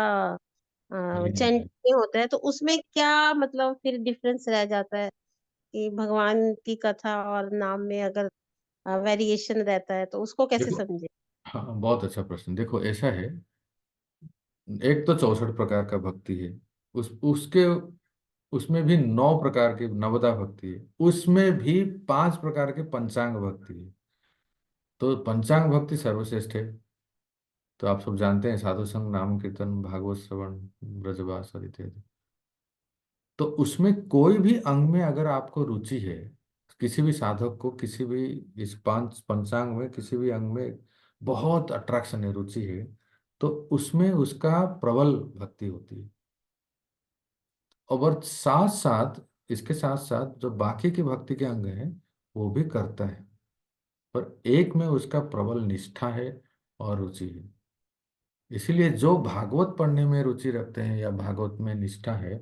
हरिनाम चैंटिंग में। में होता है, तो उसमें क्या मतलब फिर डिफरेंस रह जाता है कि भगवान की कथा और नाम में अगर वेरिएशन रहता है तो उसको कैसे देखो, समझे? हाँ बहुत अच्छा प्रश्न। देखो ऐसा है, एक तो 64 प्रकार का भक्ति है, उसके उसमें भी 9 प्रकार की नवदा भक्ति है, उसमें भी 5 प्रकार के पंचांग भक्ति है। तो पंचांग भक्ति सर्वश्रेष्ठ है। तो आप सब जानते हैं, साधु संग, नाम कीर्तन, भागवत श्रवण, ब्रजवास और इत्यादि। तो उसमें कोई भी अंग में अगर आपको रुचि है, किसी भी साधक को किसी भी इस पांच पंचांग में किसी भी अंग में बहुत अट्रैक्शन है, रुचि है, तो उसमें उसका प्रबल भक्ति होती है। और साथ साथ, इसके साथ साथ जो बाकी की भक्ति के अंग हैं वो भी करता है, पर एक में उसका प्रबल निष्ठा है और रुचि है। इसीलिए जो भागवत पढ़ने में रुचि रखते हैं या भागवत में निष्ठा है,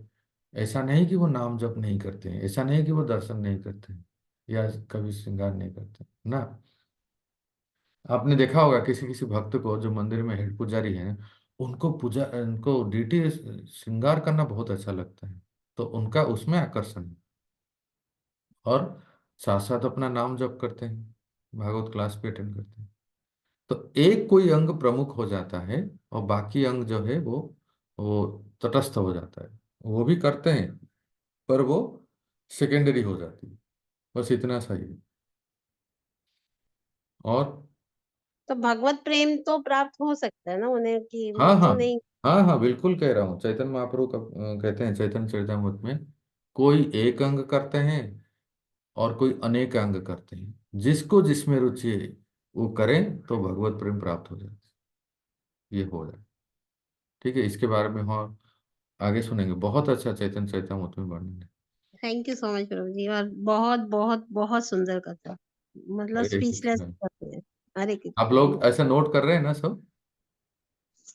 ऐसा नहीं कि वो नाम जप नहीं करते हैं, ऐसा नहीं कि वो दर्शन नहीं करते हैं या कभी श्रृंगार नहीं करते ना। आपने देखा होगा किसी किसी भक्त को जो मंदिर में हेड पुजारी हैं, उनको डीटी श्रृंगार करना बहुत अच्छा लगता है, तो उनका उसमें आकर्षण है। और साथ साथ अपना नाम जप करते हैं, भागवत क्लास भी अटेंड करते हैं। तो एक कोई अंग प्रमुख हो जाता है और बाकी अंग जो है वो तटस्थ हो जाता है। वो भी करते हैं पर वो सेकेंडरी हो जाती है। बस इतना सही है। और तो भगवत प्रेम तो प्राप्त हो सकता है ना उन्हें, कि हाँ वो हाँ, तो नहीं। हाँ हाँ बिल्कुल कह रहा हूँ। चैतन्य महाप्रभु कहते हैं चैतन्य चरितमृत में, कोई एक अंग करते हैं और कोई अनेक अंग करते हैं, जिसको जिसमें रुचि है वो करें तो भगवत प्रेम प्राप्त हो जाए, ये हो जाए। ठीक है, इसके बारे में और आगे सुनेंगे। बहुत अच्छा चैतन्य चरितमृत में वर्णन है। थैंक यू सो मच प्रभु जी, और बहुत बहुत बहुत सुंदर कथा, मतलब हरे स्पीचलेस। कृष्ण। हरे आप कृष्ण। लोग ऐसा नोट कर रहे हैं ना सब?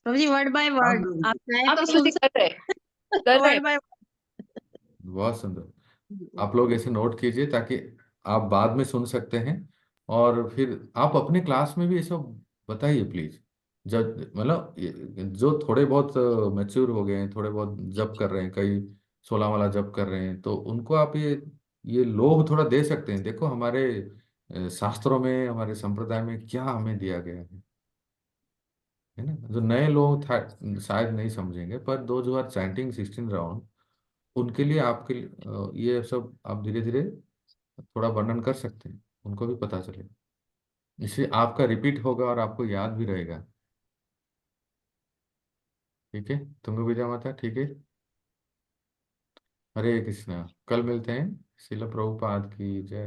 प्रभु जी वर्ड बाय हाँ वर्ड गुरु आप जी। चाहे हाँ तो प्रभु सुन जी कर रहे हैं, सकते, कर रहे हैं। वर्ड बाय बहुत सुंदर। वर्ड। आप लोग ऐसे नोट कीजिए ताकि आप बाद में सुन सकते हैं। और फिर आप अपने क्लास में भी ये सब बताइए प्लीज। जब मतलब जो थोड़े बहुत मैच्योर हो गए हैं, थोड़े बहुत जब कर रहे हैं, कई 16 वाला जब कर रहे हैं, तो उनको आप ये लोभ थोड़ा दे सकते हैं। देखो हमारे शास्त्रों में, हमारे संप्रदाय में क्या हमें दिया गया है ना। जो नए लोग शायद नहीं समझेंगे, पर दो जो आर चैंटिंग 16 राउंड, उनके लिए आपके ये सब आप धीरे धीरे थोड़ा वर्णन कर सकते हैं, उनको भी पता चलेगा। इससे आपका रिपीट होगा और आपको याद भी रहेगा। ठीक है, तुंग विद्या माता, ठीक है। हरे कृष्णा, कल मिलते हैं। शिला प्रभुपाद की जय।